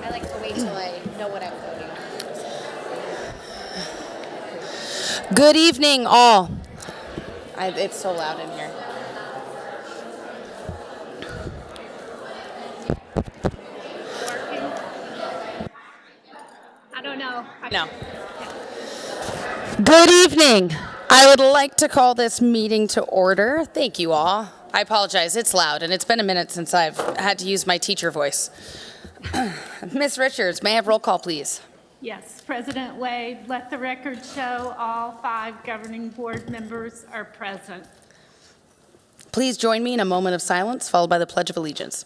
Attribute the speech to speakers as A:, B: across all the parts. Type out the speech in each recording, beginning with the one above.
A: I like to wait till I know what I'm voting on.
B: Good evening, all. It's so loud in here.
C: Working? I don't know.
B: No. Good evening. I would like to call this meeting to order. Thank you all. I apologize, it's loud, and it's been a minute since I've had to use my teacher voice. Ms. Richards, may I have roll call, please?
C: Yes, President Wade, let the record show all 5 governing board members are present.
B: Please join me in a moment of silence, followed by the Pledge of Allegiance.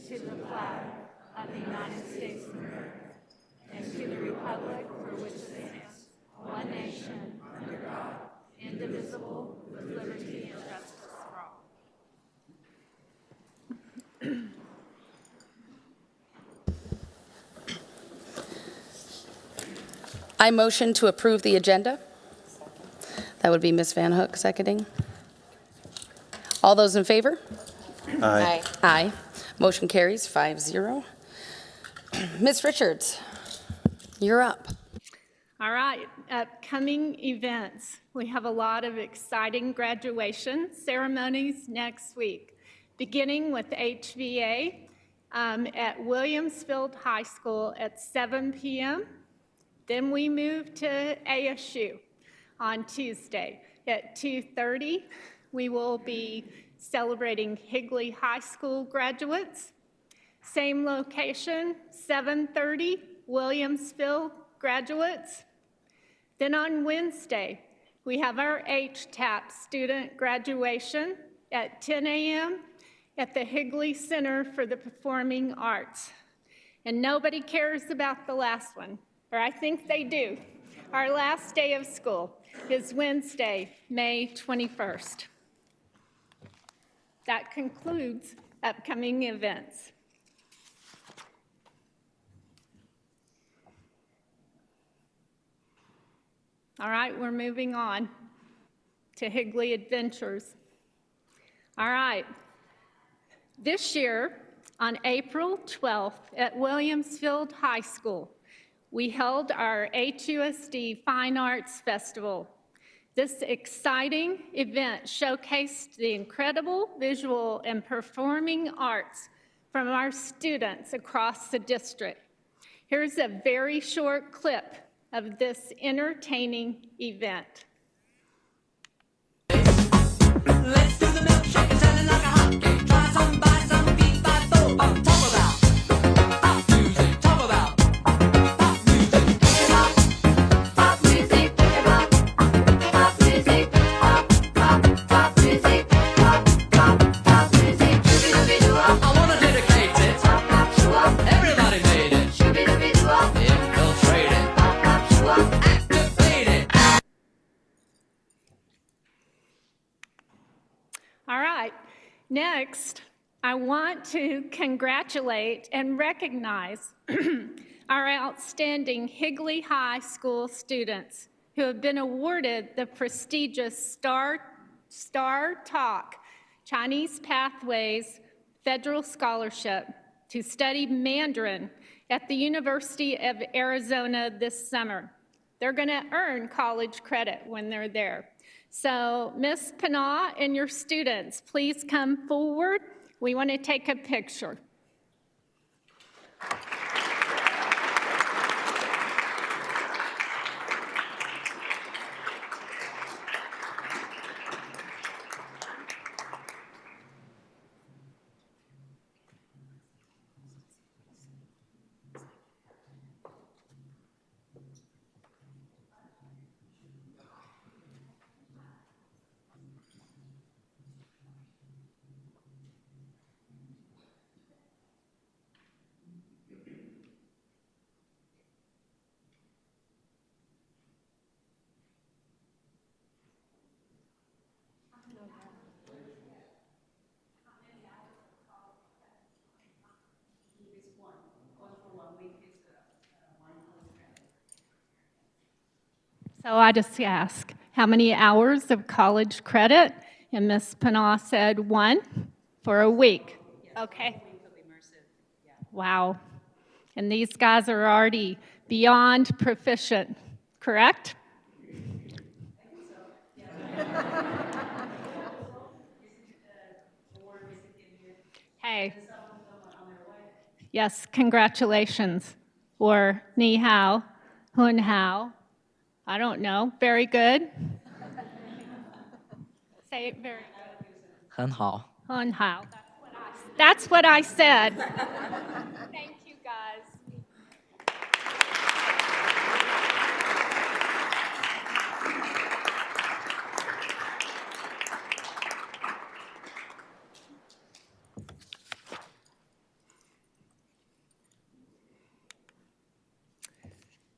C: To the flag of the United States of America and to the republic for which it stands, one nation, under God, indivisible, with liberty and justice for all.
B: I motion to approve the agenda. That would be Ms. Van Hook seconding. All those in favor?
A: Aye.
B: Aye. Motion carries 5-0. Ms. Richards, you're up.
C: All right, upcoming events. We have a lot of exciting graduation ceremonies next week, beginning with HVA at Williamsfield High School at 7 p.m. Then we move to ASU on Tuesday at 2:30. We will be celebrating Higley High School graduates. Same location, 7:30, Williamsfield graduates. Then on Wednesday, we have our HTAP student graduation at 10 a.m. at the Higley Center for the Performing Arts. And nobody cares about the last one, or I think they do. Our last day of school is Wednesday, May 21st. That concludes upcoming events. All right, we're moving on to Higley Adventures. All right, this year on April 12th at Williamsfield High School, we held our HUSD Fine Arts Festival. This exciting event showcased the incredible visual and performing arts from our students across the district. Here's a very short clip of this entertaining event.
D: Let's do the milkshake and tell it like a hot cake. Try some, buy some, beat by four. Talk about pop music. Talk about pop music. Pick it up, pop music. Pick it up, pop music. Pop music. Pop music. Shooby-dooby-doo-up. I wanna dedicate it. Pop-pop-shoo-up. Everybody made it. Shooby-dooby-doo-up. Infiltrate it. Pop-pop-shoo-up. Activate it.
C: All right, next, I want to congratulate and recognize our outstanding Higley High School students who have been awarded the prestigious Star Talk Chinese Pathways Federal Scholarship to study Mandarin at the University of Arizona this summer. They're going to earn college credit when they're there. So, Ms. Pinah and your students, please come forward. We want to take a picture. So I just ask, how many hours of college credit? And Ms. Panaw said 1 for a week. Okay. Wow. And these guys are already beyond proficient, correct? Hey. Yes, congratulations. Or ni hao, hun hao. I don't know. Very good. Say it very good.
E: 很好。
C: Hun hao. That's what I said. Thank you, guys.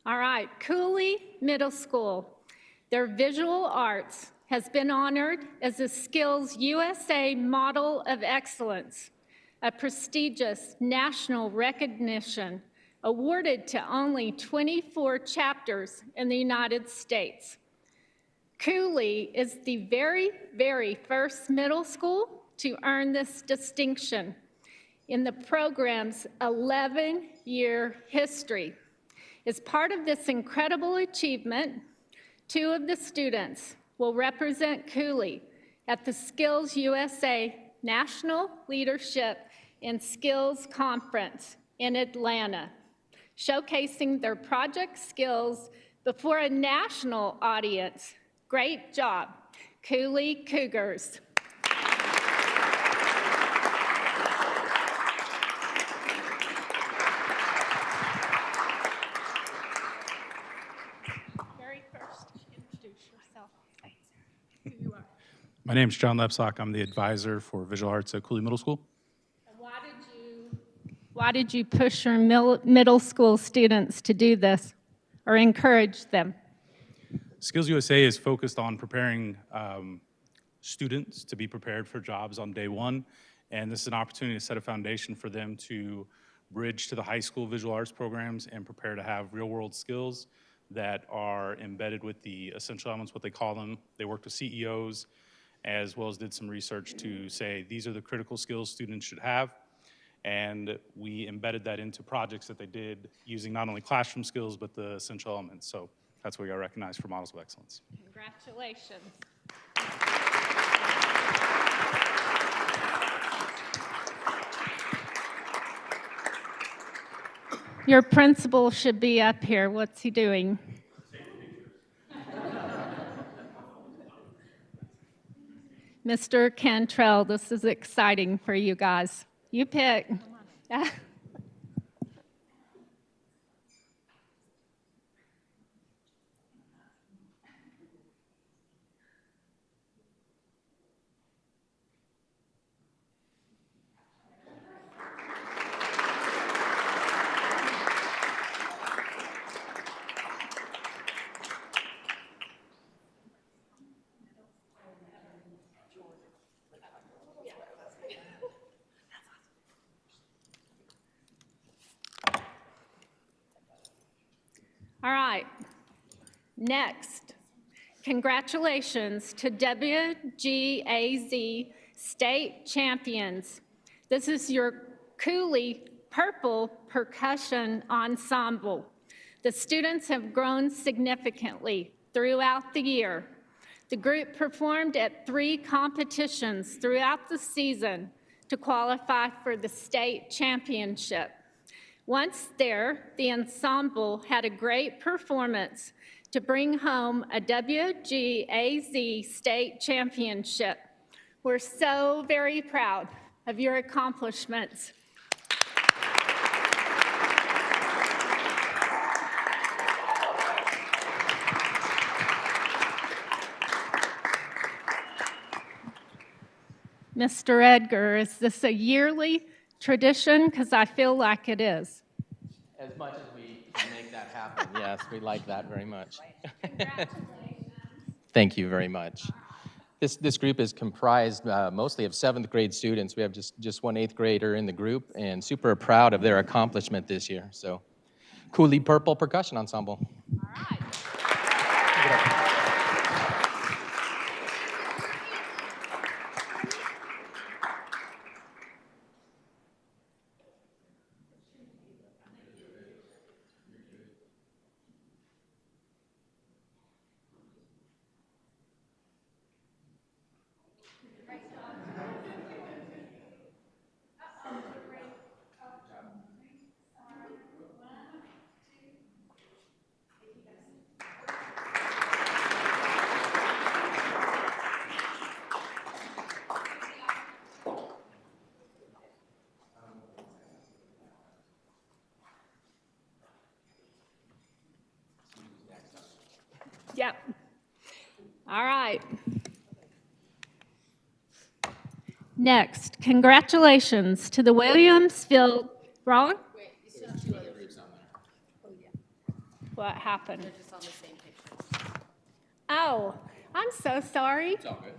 C: All right, Cooley Middle School. Their visual arts has been honored as a Skills USA Model of Excellence, a prestigious national recognition awarded to only 24 chapters in the United States. Cooley is the very, very first middle school to earn this distinction in the program's 11-year history. As part of this incredible achievement, 2 of the students will represent Cooley at the Skills USA National Leadership and Skills Conference in Atlanta, showcasing their project skills before a national audience. Great job, Cooley Cougars.
F: My name is John Lepsock. I'm the advisor for visual arts at Cooley Middle School.
C: Why did you push your middle school students to do this or encourage them?
F: Skills USA is focused on preparing students to be prepared for jobs on day one, and this is an opportunity to set a foundation for them to bridge to the high school visual arts programs and prepare to have real-world skills that are embedded with the essential elements, what they call them. They worked with CEOs, as well as did some research to say these are the critical skills students should have. And we embedded that into projects that they did using not only classroom skills, but the essential elements. So that's what we got recognized for Models of Excellence.
C: Congratulations. Your principal should be up here. What's he doing? Mr. Cantrell, this is exciting for you guys. You pick. All right, next, congratulations to WGAZ state champions. This is your Cooley Purple Percussion Ensemble. The students have grown significantly throughout the year. The group performed at 3 competitions throughout the season to qualify for the state championship. Once there, the ensemble had a great performance to bring home a WGAZ state championship. We're so very proud of your accomplishments. Mr. Edgar, is this a yearly tradition? Because I feel like it is.
E: As much as we can make that happen, yes, we like that very much. Thank you very much. This group is comprised mostly of 7th grade students. We have just one 8th grader in the group, and super proud of their accomplishment this year. So, Cooley Purple Percussion Ensemble.
C: All right. Yep. All right. Next, congratulations to the Williamsville, wrong? Wait, you still have 2 other groups on there. Oh, yeah. What happened? They're just on the same page. Oh, I'm so sorry. It's all good.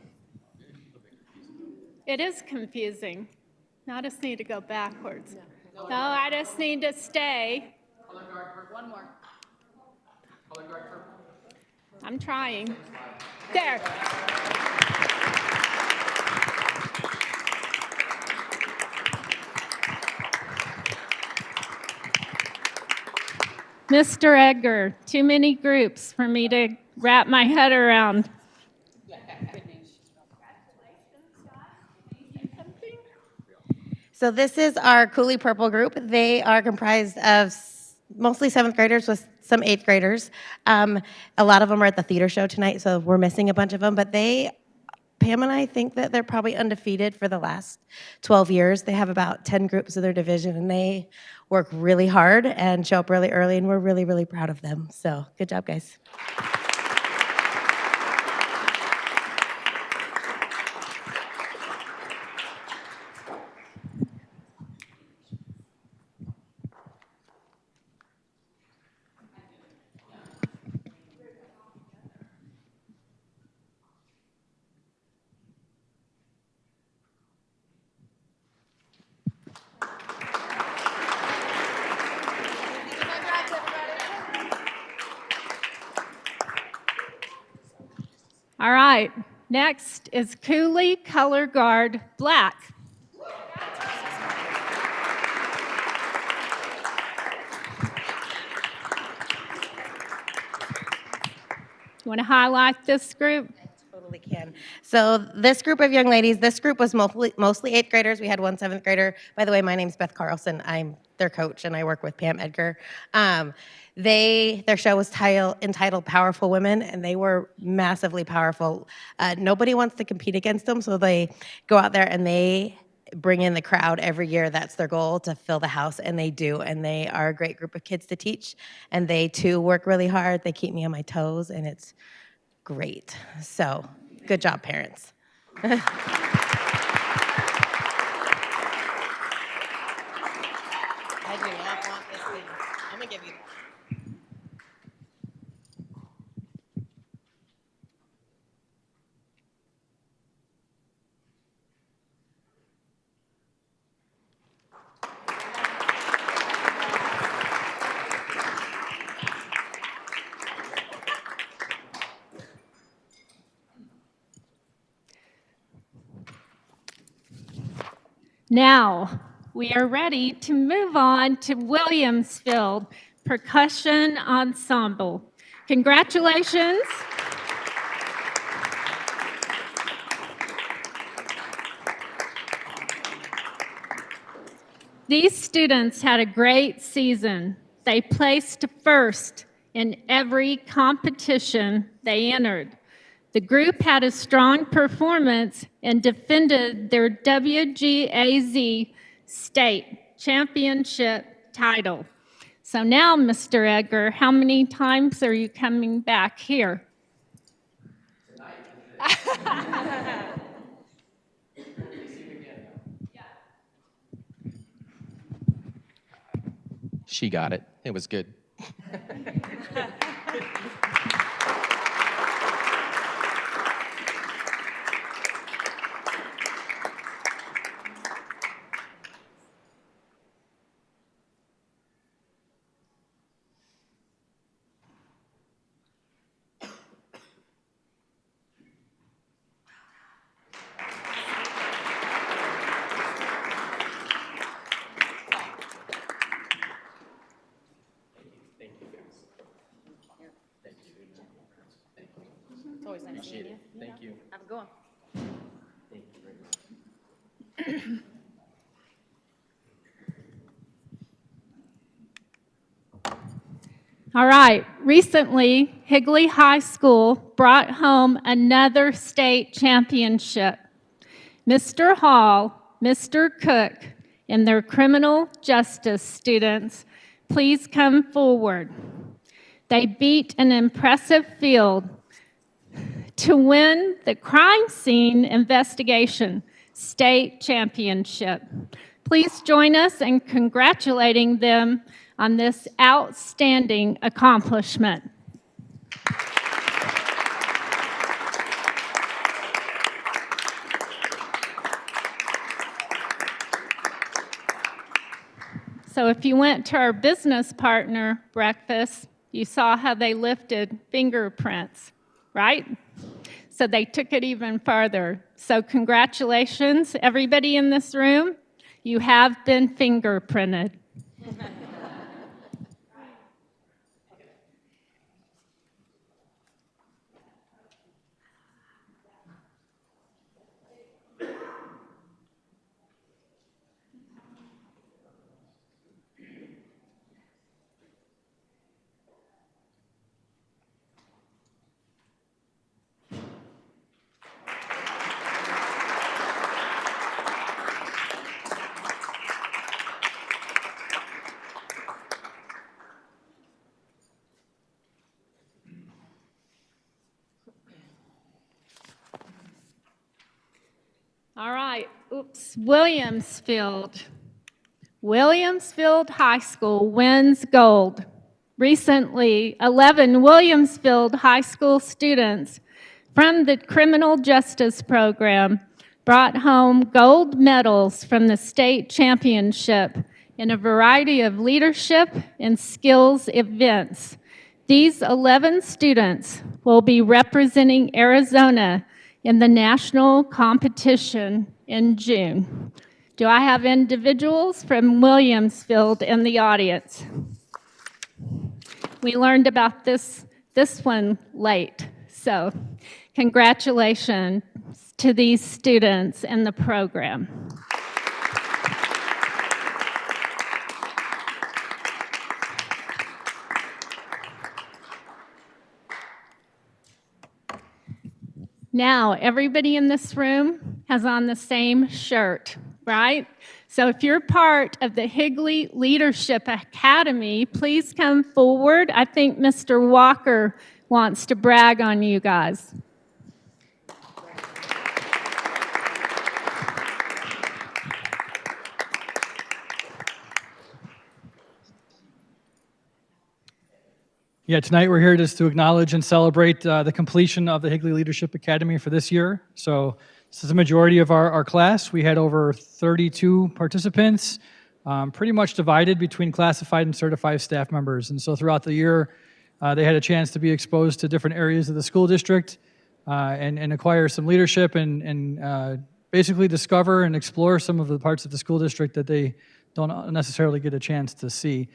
C: It is confusing. Now I just need to go backwards. No, I just need to stay.
B: Color guard, one more. Color guard purple.
C: I'm trying. There. Mr. Edgar, too many groups for me to wrap my head around.
G: So this is our Cooley Purple group. They are comprised of mostly 7th graders with some 8th graders. A lot of them are at the theater show tonight, so we're missing a bunch of them. But Pam and I think that they're probably undefeated for the last 12 years. They have about 10 groups of their division, and they work really hard and show up really early, and we're really, really proud of them. So good job, guys.
C: All right, next is Cooley Color Guard Black. You want to highlight this group?
G: Totally can. So this group of young ladies, this group was mostly 8th graders. We had one 7th grader. By the way, my name's Beth Carlson. I'm their coach, and I work with Pam Edgar. Their show was entitled Powerful Women, and they were massively powerful. Nobody wants to compete against them, so they go out there and they bring in the crowd every year. That's their goal, to fill the house, and they do. And they are a great group of kids to teach, and they too work really hard. They keep me on my toes, and it's great. So good job, parents.
A: I do not want this thing. I'm gonna give you that.
C: Now, we are ready to move on to Williamsville Percussion Ensemble. Congratulations. These students had a great season. They placed first in every competition they entered. The group had a strong performance and defended their WGAZ state championship title. So now, Mr. Edgar, how many times are you coming back here?
E: She got it. It was good.
B: It's always nice seeing you.
E: Thank you.
B: Have a good one.
E: Thank you very much.
C: All right, recently, Higley High School brought home another state championship. Mr. Hall, Mr. Cook, and their criminal justice students, please come forward. They beat an impressive field to win the crime scene investigation state championship. Please join us in congratulating them on this outstanding accomplishment. So if you went to our business partner breakfast, you saw how they lifted fingerprints, right? So they took it even further. So congratulations, everybody in this room. You have been fingerprinted. All right, Williamsfield. Williamsfield High School wins gold. Recently, 11 Williamsfield High School students from the Criminal Justice Program brought home gold medals from the state championship in a variety of leadership and skills events. These 11 students will be representing Arizona in the national competition in June. Do I have individuals from Williamsfield in the audience? We learned about this one late, so congratulations to these students and the program. Now, everybody in this room has on the same shirt, right? So if you're part of the Higley Leadership Academy, please come forward. I think Mr. Walker wants to brag on you guys.
H: Yeah, tonight we're here just to acknowledge and celebrate the completion of the Higley Leadership Academy for this year. So this is the majority of our class. We had over 32 participants, pretty much divided between classified and certified staff members. And so throughout the year, they had a chance to be exposed to different areas of the school district and acquire some leadership and basically discover and explore some of the parts of the school district that they don't necessarily get a chance to see.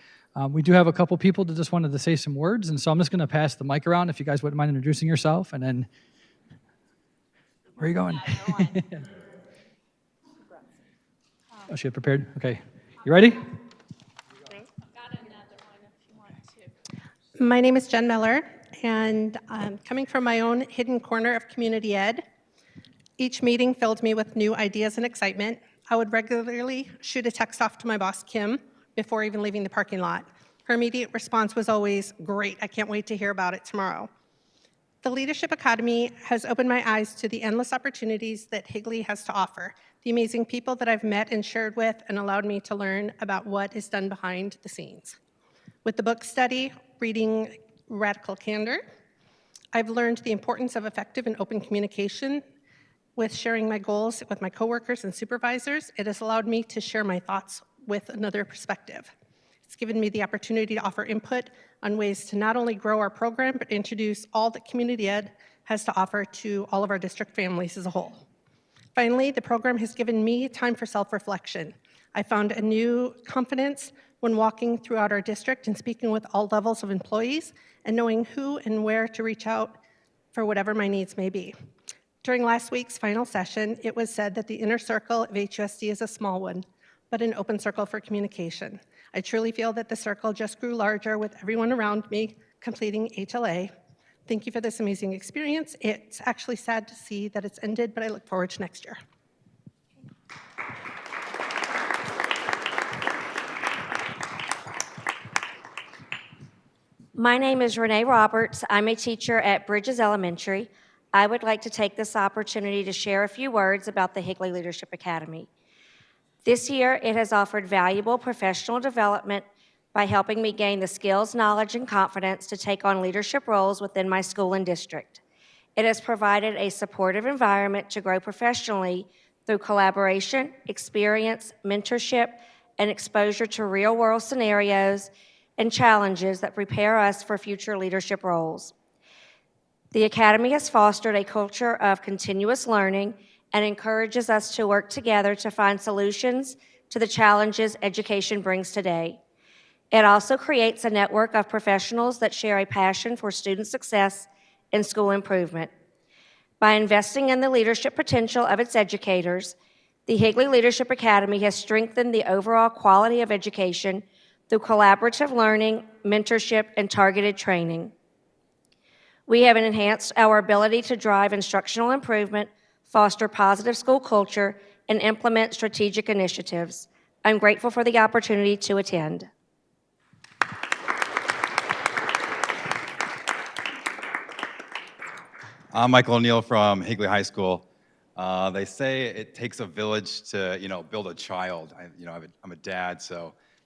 H: We do have a couple people that just wanted to say some words, and so I'm just going to pass the mic around if you guys wouldn't mind introducing yourself, and then where are you going? Oh, she had prepared? Okay. You ready?
I: My name is Jen Miller, and coming from my own hidden corner of community ed, each meeting filled me with new ideas and excitement. I would regularly shoot a text off to my boss, Kim, before even leaving the parking lot. Her immediate response was always, "Great, I can't wait to hear about it tomorrow." The Leadership Academy has opened my eyes to the endless opportunities that Higley has to offer, the amazing people that I've met and shared with, and allowed me to learn about what is done behind the scenes. With the book study, reading Radical Candor, I've learned the importance of effective and open communication. With sharing my goals with my coworkers and supervisors, it has allowed me to share my thoughts with another perspective. It's given me the opportunity to offer input on ways to not only grow our program, but introduce all that community ed has to offer to all of our district families as a whole. Finally, the program has given me time for self-reflection. I found a new confidence when walking throughout our district and speaking with all levels of employees and knowing who and where to reach out for whatever my needs may be. During last week's final session, it was said that the inner circle of HUSD is a small one, but an open circle for communication. I truly feel that the circle just grew larger with everyone around me completing HLA. Thank you for this amazing experience. It's actually sad to see that it's ended, but I look forward to next year.
J: My name is Renee Roberts. I'm a teacher at Bridges Elementary. I would like to take this opportunity to share a few words about the Higley Leadership Academy. This year, it has offered valuable professional development by helping me gain the skills, knowledge, and confidence to take on leadership roles within my school and district. It has provided a supportive environment to grow professionally through collaboration, experience, mentorship, and exposure to real-world scenarios and challenges that prepare us for future leadership roles. The Academy has fostered a culture of continuous learning and encourages us to work together to find solutions to the challenges education brings today. It also creates a network of professionals that share a passion for student success and school improvement. By investing in the leadership potential of its educators, the Higley Leadership Academy has strengthened the overall quality of education through collaborative learning, mentorship, and targeted training. We have enhanced our ability to drive instructional improvement, foster positive school culture, and implement strategic initiatives. I'm grateful for the opportunity to attend.
K: I'm Michael O'Neill from Higley High School. They say it takes a village to, build a child. I'm a dad,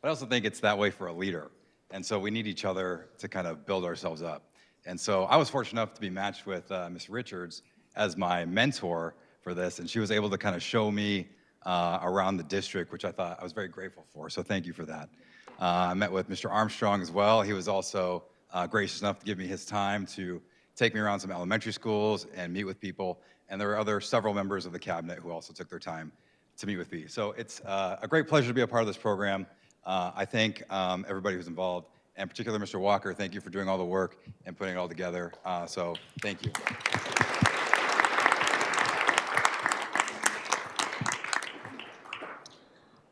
K: but I also think it's that way for a leader. And so we need each other to kind of build ourselves up. And so I was fortunate enough to be matched with Ms. Richards as my mentor for this, and she was able to kind of show me around the district, which I thought I was very grateful for. So thank you for that. I met with Mr. Armstrong as well. He was also gracious enough to give me his time to take me around some elementary schools and meet with people. And there were several members of the cabinet who also took their time to meet with me. So it's a great pleasure to be a part of this program. I thank everybody who's involved, and particularly Mr. Walker. Thank you for doing all the work and putting it all together. So thank you.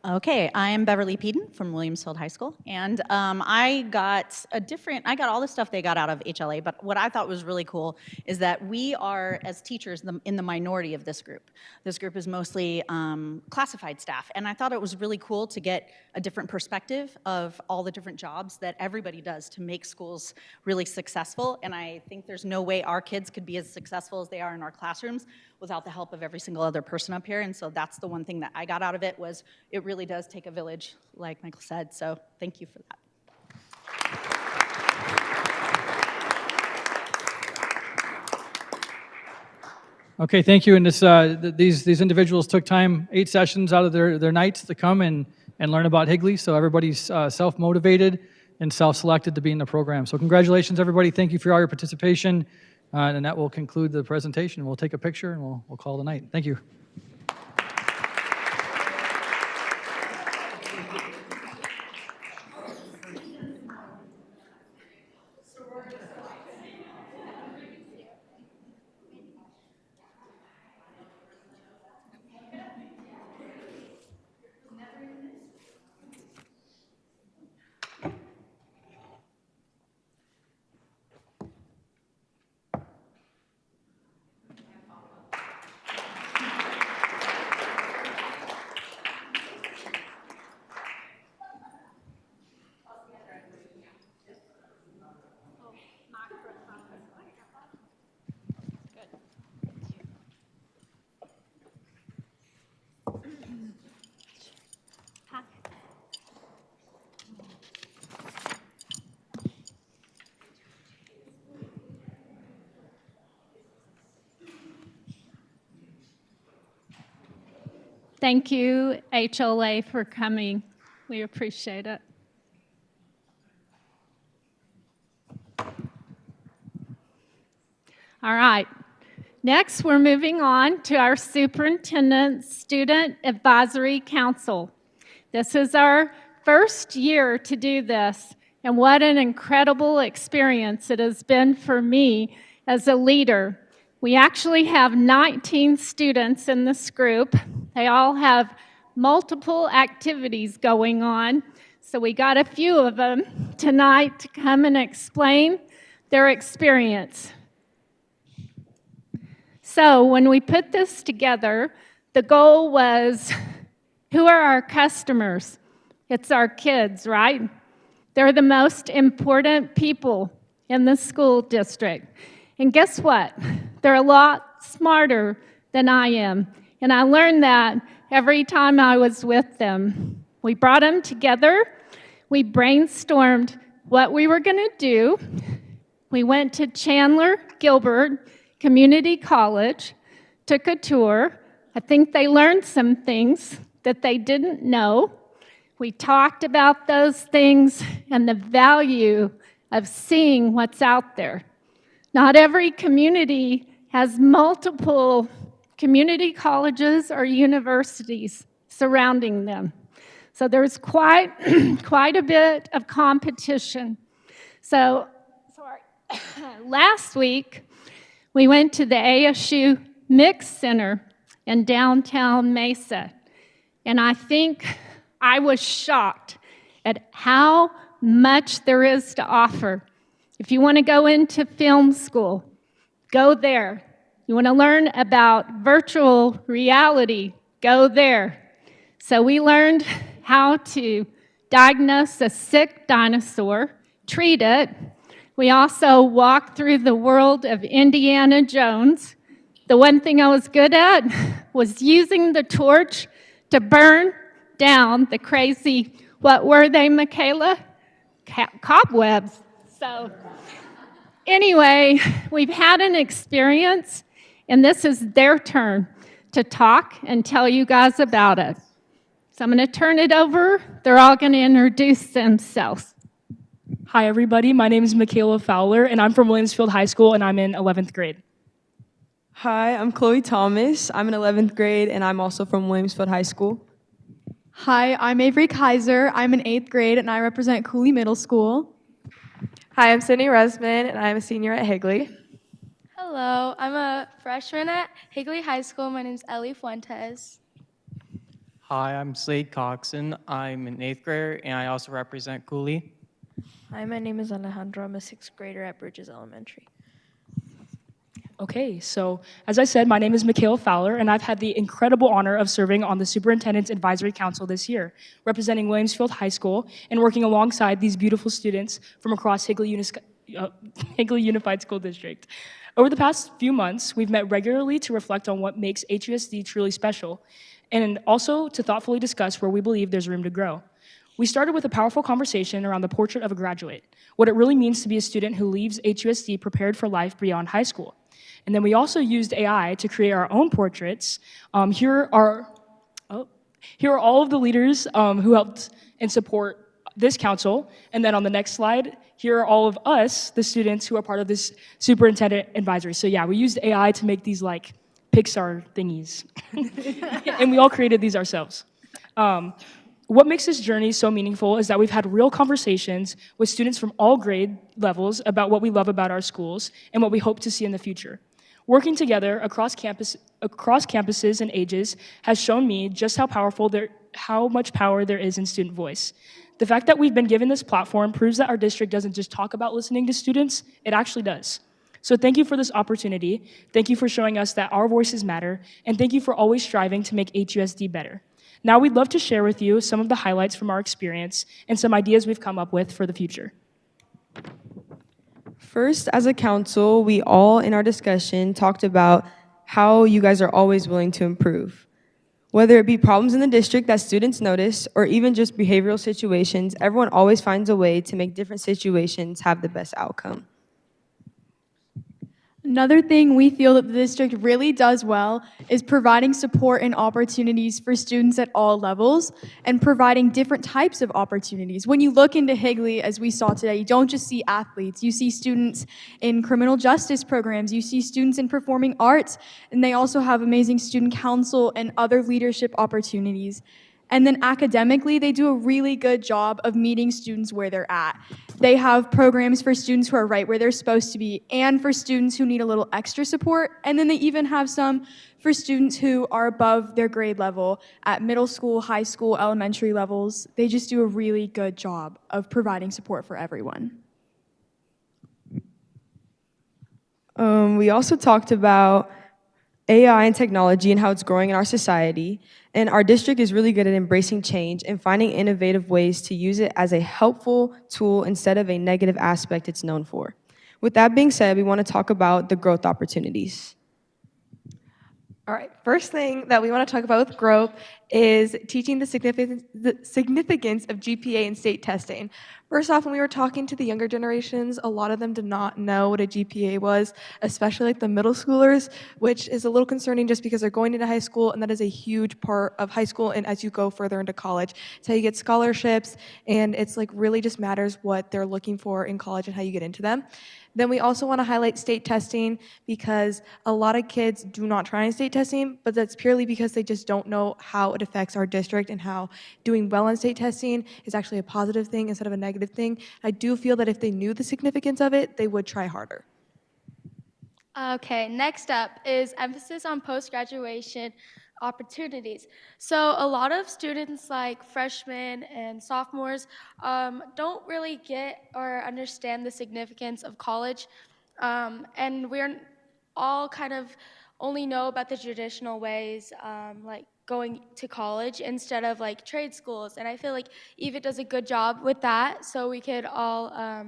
L: Okay, I am Beverly Peden from Williamsfield High School, and I got all the stuff they got out of HLA, but what I thought was really cool is that we are, as teachers, in the minority of this group. This group is mostly classified staff, and I thought it was really cool to get a different perspective of all the different jobs that everybody does to make schools really successful, and I think there's no way our kids could be as successful as they are in our classrooms without the help of every single other person up here, and so that's the one thing that I got out of it was it really does take a village, like Michael said, so thank you for that.
H: Okay, thank you. And these individuals took time, 8 sessions out of their nights to come and learn about Higley, so everybody's self-motivated and self-selected to be in the program. So congratulations, everybody. Thank you for all your participation. And that will conclude the presentation. We'll take a picture and we'll call it a night. Thank you.
C: Thank you, HLA, for coming. We appreciate it. All right. Next, we're moving on to our Superintendent's Student Advisory Council. This is our first year to do this, and what an incredible experience it has been for me as a leader. We actually have 19 students in this group. They all have multiple activities going on, so we got a few of them tonight to come and explain their experience. So when we put this together, the goal was, who are our customers? It's our kids, right? They're the most important people in the school district. And guess what? They're a lot smarter than I am. And I learned that every time I was with them. We brought them together. We brainstormed what we were going to do. We went to Chandler Gilbert Community College, took a tour. I think they learned some things that they didn't know. We talked about those things and the value of seeing what's out there. Not every community has multiple community colleges or universities surrounding them. So there's quite a bit of competition. So, last week, we went to the ASU Mix Center in downtown Mesa, and I think I was shocked at how much there is to offer. If you want to go into film school, go there. You want to learn about virtual reality, go there. So we learned how to diagnose a sick dinosaur, treat it. We also walked through the world of Indiana Jones. The one thing I was good at was using the torch to burn down the crazy, what were they, Michaela? Cobwebs. So anyway, we've had an experience, and this is their turn to talk and tell you guys about it. So I'm going to turn it over. They're all going to introduce themselves.
M: Hi, everybody. My name is Michaela Fowler, and I'm from Williamsfield High School, and I'm in 11th grade.
N: Hi, I'm Chloe Thomas. I'm in 11th grade, and I'm also from Williamsfield High School.
O: Hi, I'm Avery Kaiser. I'm in 8th grade, and I represent Cooley Middle School.
P: Hi, I'm Sydney Resman, and I'm a senior at Higley.
Q: Hello, I'm a freshman at Higley High School. My name's Ellie Fuentes.
R: Hi, I'm Slade Coxon. I'm an 8th grader, and I also represent Cooley.
S: Hi, my name is Alejandro. I'm a 6th grader at Bridges Elementary.
M: Okay, so as I said, my name is Michaela Fowler, and I've had the incredible honor of serving on the Superintendent's Advisory Council this year, representing Williamsfield High School and working alongside these beautiful students from across Higley Unified School District. Over the past few months, we've met regularly to reflect on what makes HUSD truly special, and also to thoughtfully discuss where we believe there's room to grow. We started with a powerful conversation around the portrait of a graduate, what it really means to be a student who leaves HUSD prepared for life beyond high school. And then we also used AI to create our own portraits. Here are all of the leaders who helped and support this council. And then on the next slide, here are all of us, the students who are part of this superintendent advisory. So yeah, we used AI to make these like Pixar thingies. And we all created these ourselves. What makes this journey so meaningful is that we've had real conversations with students from all grade levels about what we love about our schools and what we hope to see in the future. Working together across campuses and ages has shown me just how much power there is in student voice. The fact that we've been given this platform proves that our district doesn't just talk about listening to students, it actually does. So thank you for this opportunity. Thank you for showing us that our voices matter, and thank you for always striving to make HUSD better. Now we'd love to share with you some of the highlights from our experience and some ideas we've come up with for the future.
N: First, as a council, we all in our discussion talked about how you guys are always willing to improve. Whether it be problems in the district that students notice or even just behavioral situations, everyone always finds a way to make different situations have the best outcome.
O: Another thing we feel that the district really does well is providing support and opportunities for students at all levels and providing different types of opportunities. When you look into Higley, as we saw today, you don't just see athletes, you see students in criminal justice programs, you see students in performing arts, and they also have amazing student council and other leadership opportunities. And then academically, they do a really good job of meeting students where they're at. They have programs for students who are right where they're supposed to be and for students who need a little extra support. And then they even have some for students who are above their grade level at middle school, high school, elementary levels. They just do a really good job of providing support for everyone.
N: We also talked about AI and technology and how it's growing in our society. And our district is really good at embracing change and finding innovative ways to use it as a helpful tool instead of a negative aspect it's known for. With that being said, we want to talk about the growth opportunities.
P: All right, first thing that we want to talk about with growth is teaching the significance of GPA and state testing. First off, when we were talking to the younger generations, a lot of them did not know what a GPA was, especially like the middle schoolers, which is a little concerning just because they're going into high school, and that is a huge part of high school and as you go further into college. It's how you get scholarships, and it's like really just matters what they're looking for in college and how you get into them. Then we also want to highlight state testing because a lot of kids do not try in state testing, but that's purely because they just don't know how it affects our district and how doing well on state testing is actually a positive thing instead of a negative thing. I do feel that if they knew the significance of it, they would try harder.
Q: Okay, next up is emphasis on post-graduation opportunities. So a lot of students like freshmen and sophomores don't really get or understand the significance of college, and we're all kind of only know about the traditional ways, like going to college instead of like trade schools. And I feel like EVIT does a good job with that, so we could all,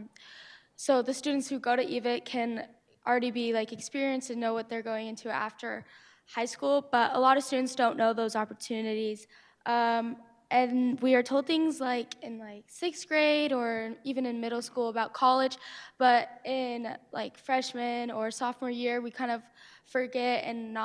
Q: so the students who go to EVIT can already be like experienced and know what they're going into after high school, but a lot of students don't know those opportunities. And we are told things like in like 6th grade or even in middle school about college, but in like freshman or sophomore year, we kind of forget and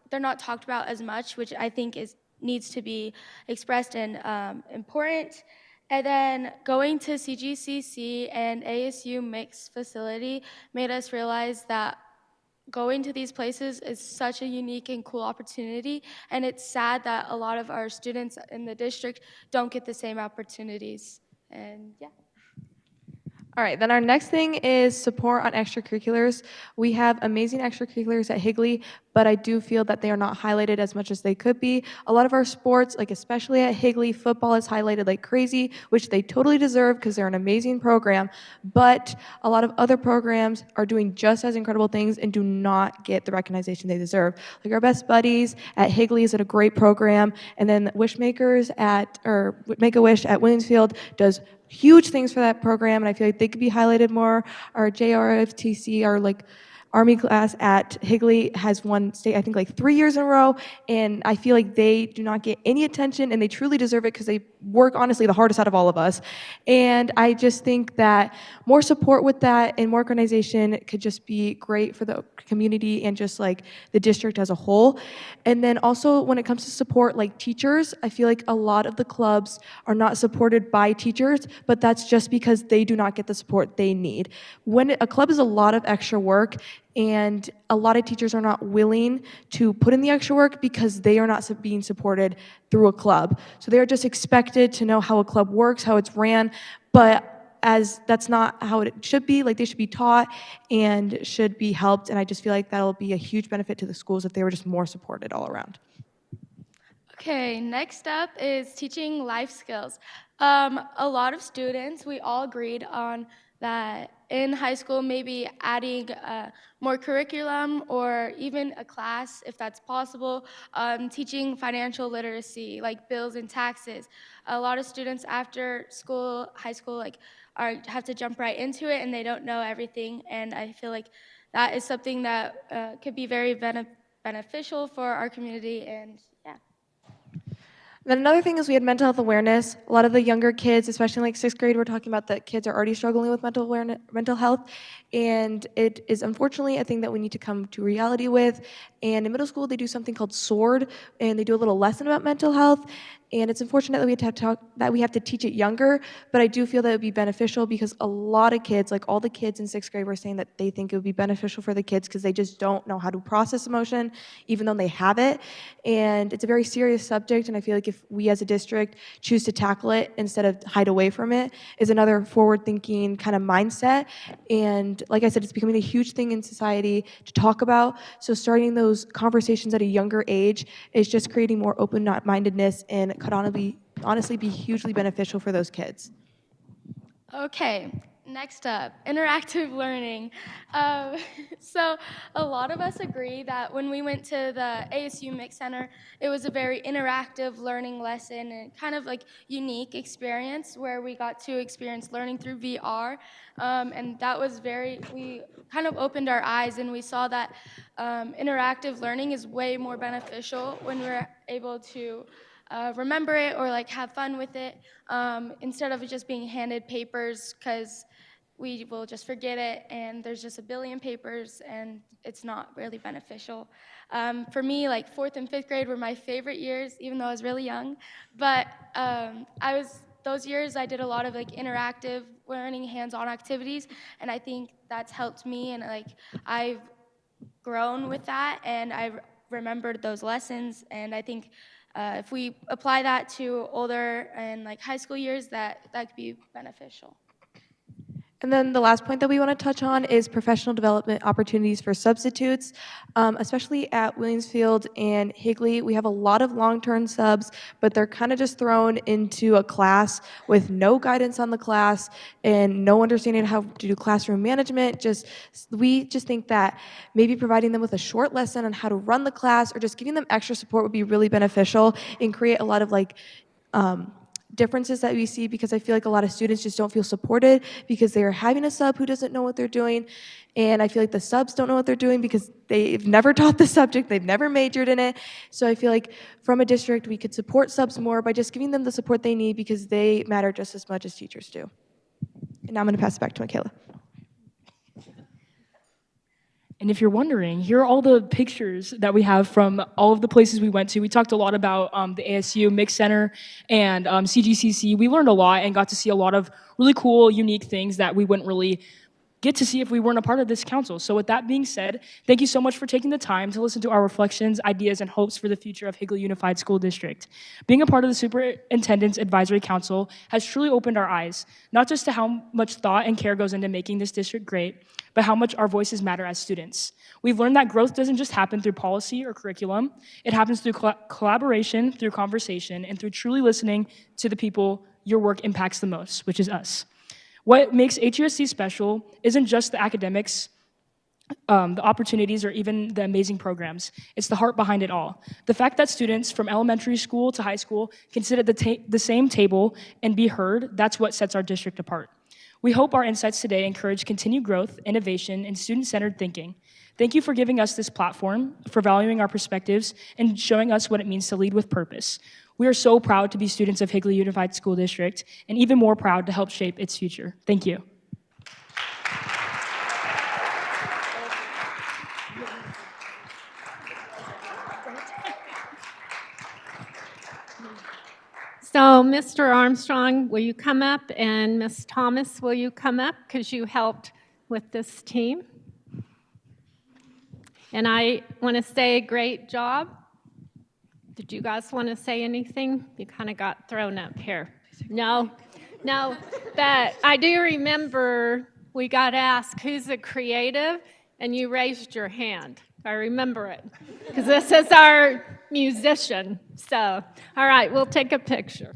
Q: they're not talked about as much, which I think needs to be expressed and important. And then going to CGCC and ASU mixed facility made us realize that going to these places is such a unique and cool opportunity, and it's sad that a lot of our students in the district don't get the same opportunities. And yeah.
P: All right, then our next thing is support on extracurriculars. We have amazing extracurriculars at Higley, but I do feel that they are not highlighted as much as they could be. A lot of our sports, like especially at Higley, football is highlighted like crazy, which they totally deserve because they're an amazing program, but a lot of other programs are doing just as incredible things and do not get the recognition they deserve. Like our Best Buddies at Higley is at a great program, and then Wishmakers or Make-A-Wish at Williamsfield does huge things for that program, and I feel like they could be highlighted more. Our JRFTC, our like Army class at Higley has won state, I think like 3 years in a row, and I feel like they do not get any attention, and they truly deserve it because they work honestly the hardest out of all of us. And I just think that more support with that and more organization could just be great for the community and just like the district as a whole. And then also when it comes to support like teachers, I feel like a lot of the clubs are not supported by teachers, but that's just because they do not get the support they need. When a club is a lot of extra work, and a lot of teachers are not willing to put in the extra work because they are not being supported through a club. So they are just expected to know how a club works, how it's ran, but as that's not how it should be. Like they should be taught and should be helped, and I just feel like that'll be a huge benefit to the schools if they were just more supported all around.
Q: Okay, next up is teaching life skills. A lot of students, we all agreed on that in high school, maybe adding more curriculum or even a class, if that's possible, teaching financial literacy, like bills and taxes. A lot of students after school, high school, like have to jump right into it and they don't know everything. And I feel like that is something that could be very beneficial for our community, and yeah.
P: Then another thing is we had mental health awareness. A lot of the younger kids, especially in like 6th grade, we're talking about that kids are already struggling with mental health, and it is unfortunately a thing that we need to come to reality with. And in middle school, they do something called SWORD, and they do a little lesson about mental health. And it's unfortunate that we have to teach it younger, but I do feel that it would be beneficial because a lot of kids, like all the kids in 6th grade, were saying that they think it would be beneficial for the kids because they just don't know how to process emotion, even though they have it. And it's a very serious subject, and I feel like if we as a district choose to tackle it instead of hide away from it, is another forward-thinking kind of mindset. And like I said, it's becoming a huge thing in society to talk about. So starting those conversations at a younger age is just creating more open-mindedness and could honestly be hugely beneficial for those kids.
Q: Okay, next up, interactive learning. So a lot of us agree that when we went to the ASU Mix Center, it was a very interactive learning lesson and kind of like unique experience where we got to experience learning through VR. And that was we kind of opened our eyes and we saw that interactive learning is way more beneficial when we're able to remember it or like have fun with it instead of just being handed papers, because we will just forget it and there's just a billion papers and it's not really beneficial. For me, like 4th and 5th grade were my favorite years, even though I was really young. But those years I did a lot of like interactive learning, hands-on activities, and I think that's helped me, and like I've grown with that and I remembered those lessons, and I think if we apply that to older and like high school years, that could be beneficial.
P: And then the last point that we want to touch on is professional development opportunities for substitutes, especially at Williamsfield and Higley. We have a lot of long-term subs, but they're kind of just thrown into a class with no guidance on the class and no understanding how to do classroom management. We just think that maybe providing them with a short lesson on how to run the class or just giving them extra support would be really beneficial and create a lot of differences that we see, because I feel like a lot of students just don't feel supported because they are having a sub who doesn't know what they're doing, and I feel like the subs don't know what they're doing because they've never taught the subject, they've never majored in it. So I feel like from a district we could support subs more by just giving them the support they need, because they matter just as much as teachers do. And now I'm going to pass it back to Michaela.
M: And if you're wondering, here are all the pictures that we have from all of the places we went to. We talked a lot about the ASU Mix Center and CGCC. We learned a lot and got to see a lot of really cool, unique things that we wouldn't really get to see if we weren't a part of this council. So with that being said, thank you so much for taking the time to listen to our reflections, ideas, and hopes for the future of Higley Unified School District. Being a part of the Superintendent's Advisory Council has truly opened our eyes, not just to how much thought and care goes into making this district great, but how much our voices matter as students. We've learned that growth doesn't just happen through policy or curriculum. It happens through collaboration, through conversation, and through truly listening to the people your work impacts the most, which is us. What makes HUSD special isn't just the academics, the opportunities, or even the amazing programs. It's the heart behind it all. The fact that students from elementary school to high school can sit at the same table and be heard, that's what sets our district apart. We hope our insights today encourage continued growth, innovation, and student-centered thinking. Thank you for giving us this platform, for valuing our perspectives, and showing us what it means to lead with purpose. We are so proud to be students of Higley Unified School District, and even more proud to help shape its future. Thank you.
C: So, Mr. Armstrong, will you come up? And Ms. Thomas, will you come up? Because you helped with this team. And I want to say great job. Did you guys want to say anything? You kind of got thrown up here. No, but I do remember we got asked who's a creative, and you raised your hand. I remember it, because this is our musician. So, all right, we'll take a picture.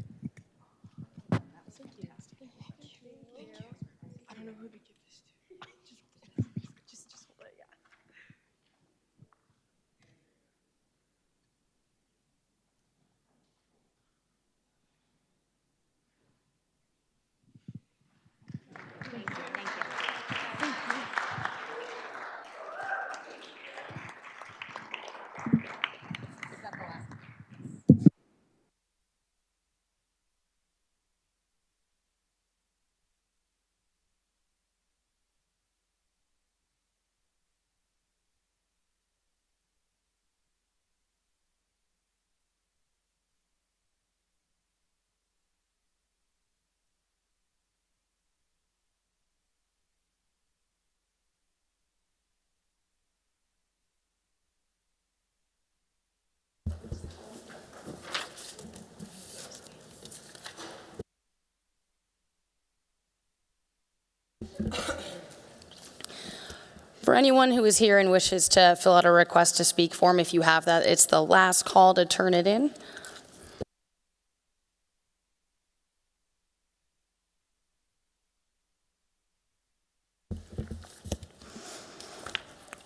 B: For anyone who is here and wishes to fill out a request to speak form, if you have that, it's the last call to turn it in.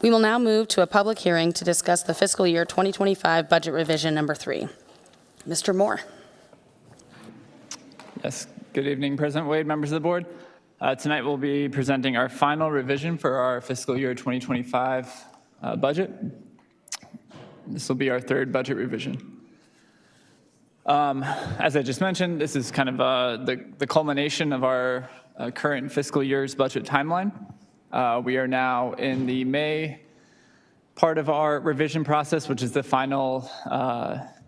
B: We will now move to a public hearing to discuss the fiscal year 2025 budget revision number 3. Mr. Moore.
T: Yes, good evening, President Wade, members of the board. Tonight we'll be presenting our final revision for our fiscal year 2025 budget. This will be our third budget revision. As I just mentioned, this is kind of the culmination of our current fiscal year's budget timeline. We are now in the May part of our revision process, which is the final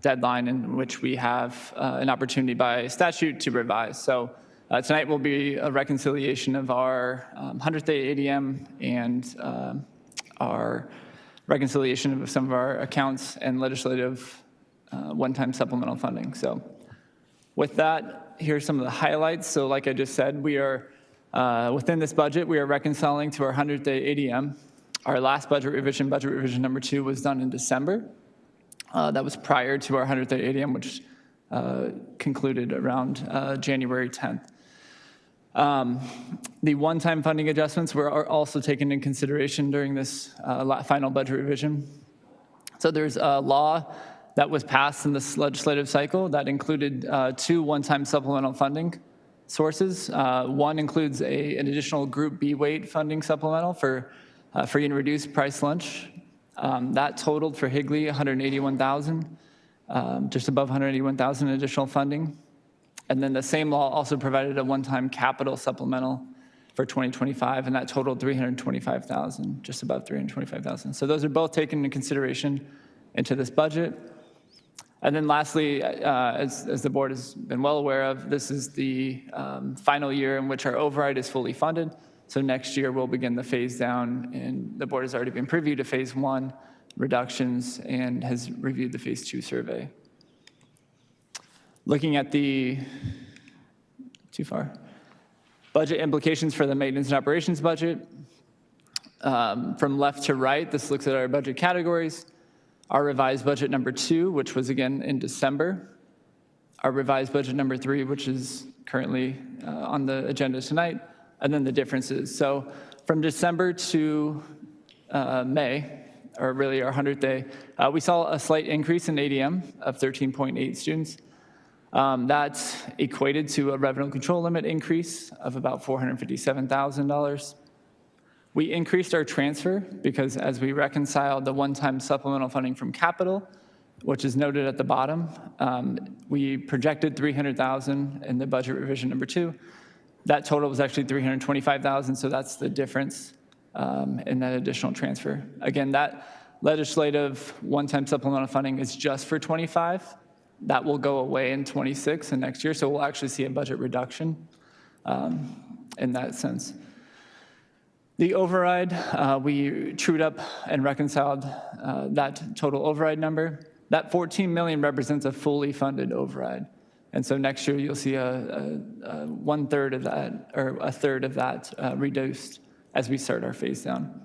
T: deadline in which we have an opportunity by statute to revise. So tonight will be a reconciliation of our 100th day ADM and our reconciliation of some of our accounts and legislative one-time supplemental funding. So with that, here's some of the highlights. So like I just said, we are within this budget, we are reconciling to our 100th day ADM. Our last budget revision number 2, was done in December. That was prior to our 100th day ADM, which concluded around January 10th. The one-time funding adjustments are also taken into consideration during this final budget revision. So there's a law that was passed in this legislative cycle that included 2 one-time supplemental funding sources. One includes an additional Group B weight funding supplemental for free and reduced price lunch. That totaled for Higley $181,000, just above $181,000 in additional funding. And then the same law also provided a one-time capital supplemental for 2025, and that totaled $325,000, just above $325,000. So those are both taken into consideration into this budget. And then lastly, as the board has been well aware of, this is the final year in which our override is fully funded. So next year we'll begin the phase down, and the board has already been privy to phase 1 reductions and has reviewed the phase 2 survey. Looking at the budget implications for the maintenance and operations budget, from left to right, this looks at our budget categories. Our revised budget number 2, which was again in December. Our revised budget number 3, which is currently on the agenda tonight, and then the differences. So from December to May, or really our 100th day, we saw a slight increase in ADM of 13.8 students. That's equated to a revenue control limit increase of about $457,000. We increased our transfer because as we reconciled the one-time supplemental funding from capital, which is noted at the bottom, we projected $300,000 in the budget revision number 2. That total was actually $325,000, so that's the difference in that additional transfer. Again, that legislative one-time supplemental funding is just for 25. That will go away in 26 and next year, so we'll actually see a budget reduction in that sense. The override, we trued up and reconciled that total override number. That $14 million represents a fully funded override. And so next year you'll see a 1/3 of that, or a third of that reduced as we start our phase down.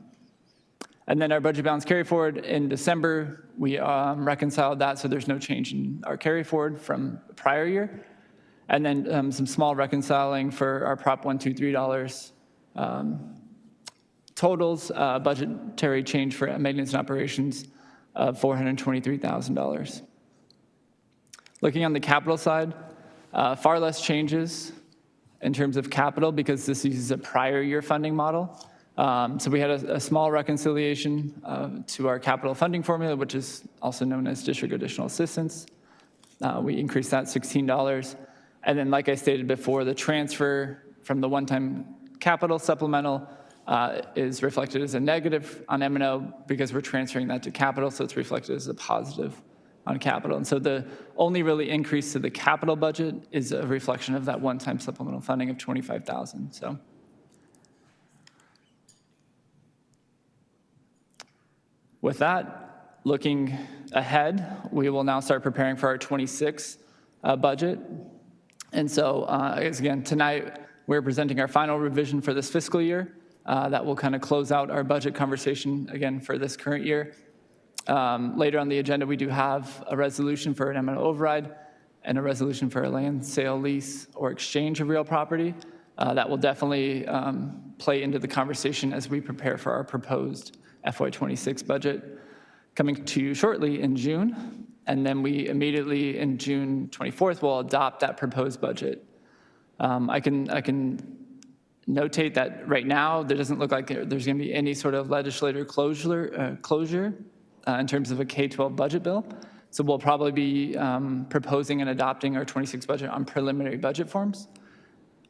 T: And then our budget balance carry forward in December, we reconciled that so there's no change in our carry forward from the prior year. And then some small reconciling for our Prop 123 dollars. Totals, budgetary change for maintenance and operations of $423,000. Looking on the capital side, far less changes in terms of capital because this uses a prior year funding model. So we had a small reconciliation to our capital funding formula, which is also known as district additional assistance. We increased that $16. And then like I stated before, the transfer from the one-time capital supplemental is reflected as a negative on M&O because we're transferring that to capital, so it's reflected as a positive on capital. And so the only really increase to the capital budget is a reflection of that one-time supplemental funding of $25,000. So with that, looking ahead, we will now start preparing for our 26 budget. And so again, tonight we're presenting our final revision for this fiscal year. That will kind of close out our budget conversation again for this current year. Later on the agenda, we do have a resolution for an M&O override and a resolution for a land sale, lease, or exchange of real property. That will definitely play into the conversation as we prepare for our proposed FY26 budget, coming to you shortly in June. And then we immediately, in June 24th, will adopt that proposed budget. I can notate that right now, there doesn't look like there's going to be any sort of legislative closure in terms of a K-12 budget bill. So we'll probably be proposing and adopting our 26 budget on preliminary budget forms,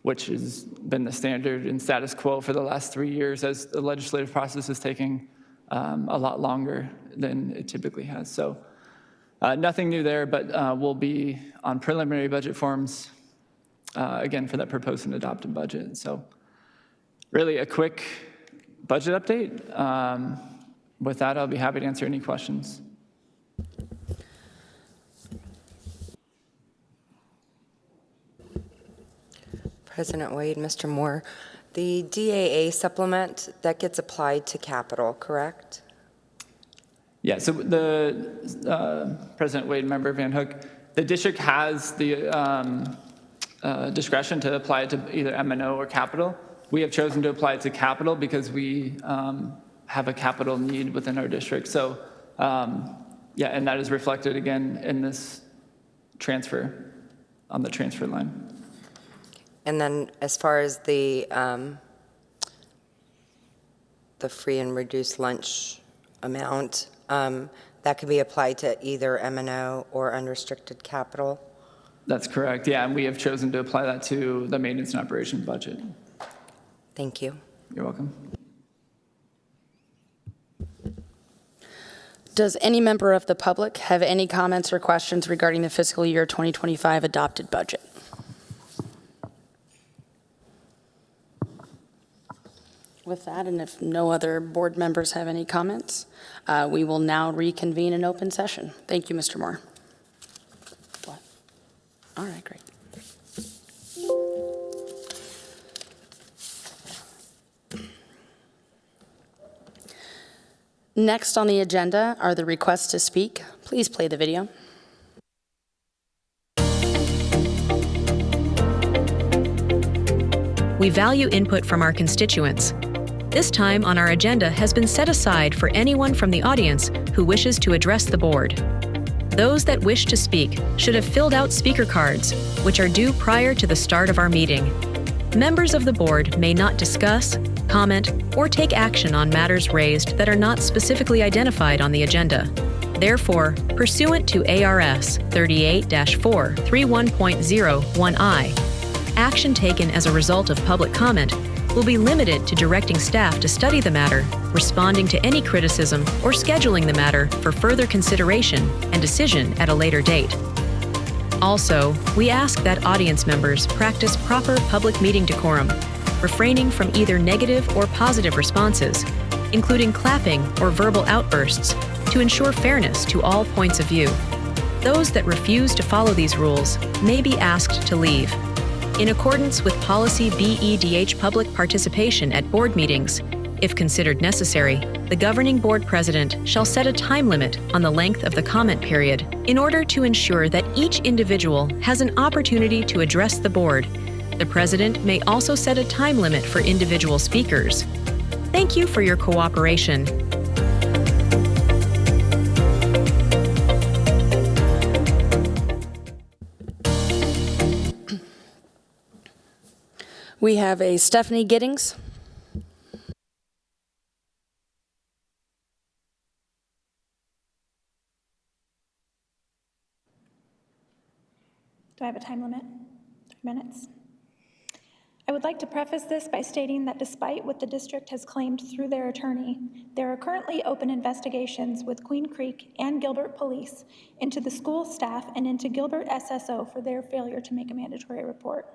T: which has been the standard and status quo for the last 3 years, as the legislative process is taking a lot longer than it typically has. So nothing new there, but we'll be on preliminary budget forms, again, for that proposed and adopted budget. So really a quick budget update. With that, I'll be happy to answer any questions.
U: President Wade, Mr. Moore, the DAA supplement, that gets applied to capital, correct?
T: Yeah, so the President Wade, Member Van Hook, the district has the discretion to apply it to either M&O or capital. We have chosen to apply it to capital because we have a capital need within our district. So yeah, and that is reflected again in this transfer, on the transfer line.
U: And then as far as the free and reduced lunch amount, that could be applied to either M&O or unrestricted capital?
T: That's correct, yeah, and we have chosen to apply that to the maintenance and operations budget.
U: Thank you.
T: You're welcome.
B: Does any member of the public have any comments or questions regarding the fiscal year 2025 adopted budget? With that, and if no other board members have any comments, we will now reconvene in open session. Thank you, Mr. Moore. What? All right, great. Next on the agenda are the requests to speak. Please play the video.
V: We value input from our constituents. This time on our agenda has been set aside for anyone from the audience who wishes to address the board. Those that wish to speak should have filled out speaker cards, which are due prior to the start of our meeting. Members of the board may not discuss, comment, or take action on matters raised that are not specifically identified on the agenda. Therefore, pursuant to ARS 38-431.01I, action taken as a result of public comment will be limited to directing staff to study the matter, responding to any criticism, or scheduling the matter for further consideration and decision at a later date. Also, we ask that audience members practice proper public meeting decorum, refraining from either negative or positive responses, including clapping or verbal outbursts, to ensure fairness to all points of view. Those that refuse to follow these rules may be asked to leave. In accordance with Policy BEDH public participation at board meetings, if considered necessary, the governing board president shall set a time limit on the length of the comment period in order to ensure that each individual has an opportunity to address the board. The president may also set a time limit for individual speakers. Thank you for your cooperation.
B: We have a Stephanie Giddings.
W: Do I have a time limit? 3 minutes. I would like to preface this by stating that despite what the district has claimed through their attorney, there are currently open investigations with Queen Creek and Gilbert Police into the school staff and into Gilbert SSO for their failure to make a mandatory report.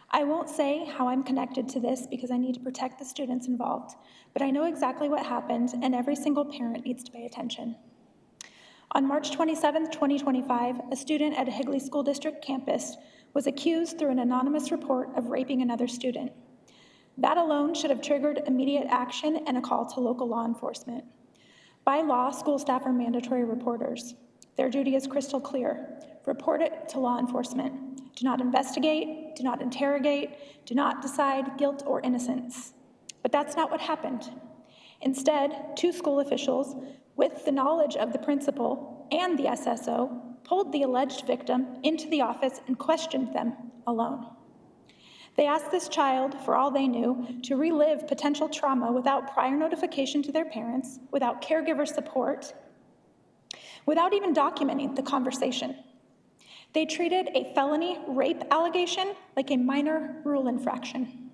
W: I won't say how I'm connected to this because I need to protect the students involved, but I know exactly what happened and every single parent needs to pay attention. On March 27, 2025, a student at a Higley School District campus was accused through an anonymous report of raping another student. That alone should have triggered immediate action and a call to local law enforcement. By law, school staff are mandatory reporters. Their duty is crystal clear. Report it to law enforcement. Do not investigate, do not interrogate, do not decide guilt or innocence. But that's not what happened. Instead, two school officials, with the knowledge of the principal and the SSO, pulled the alleged victim into the office and questioned them alone. They asked this child, for all they knew, to relive potential trauma without prior notification to their parents, without caregiver support, without even documenting the conversation. They treated a felony rape allegation like a minor rule infraction,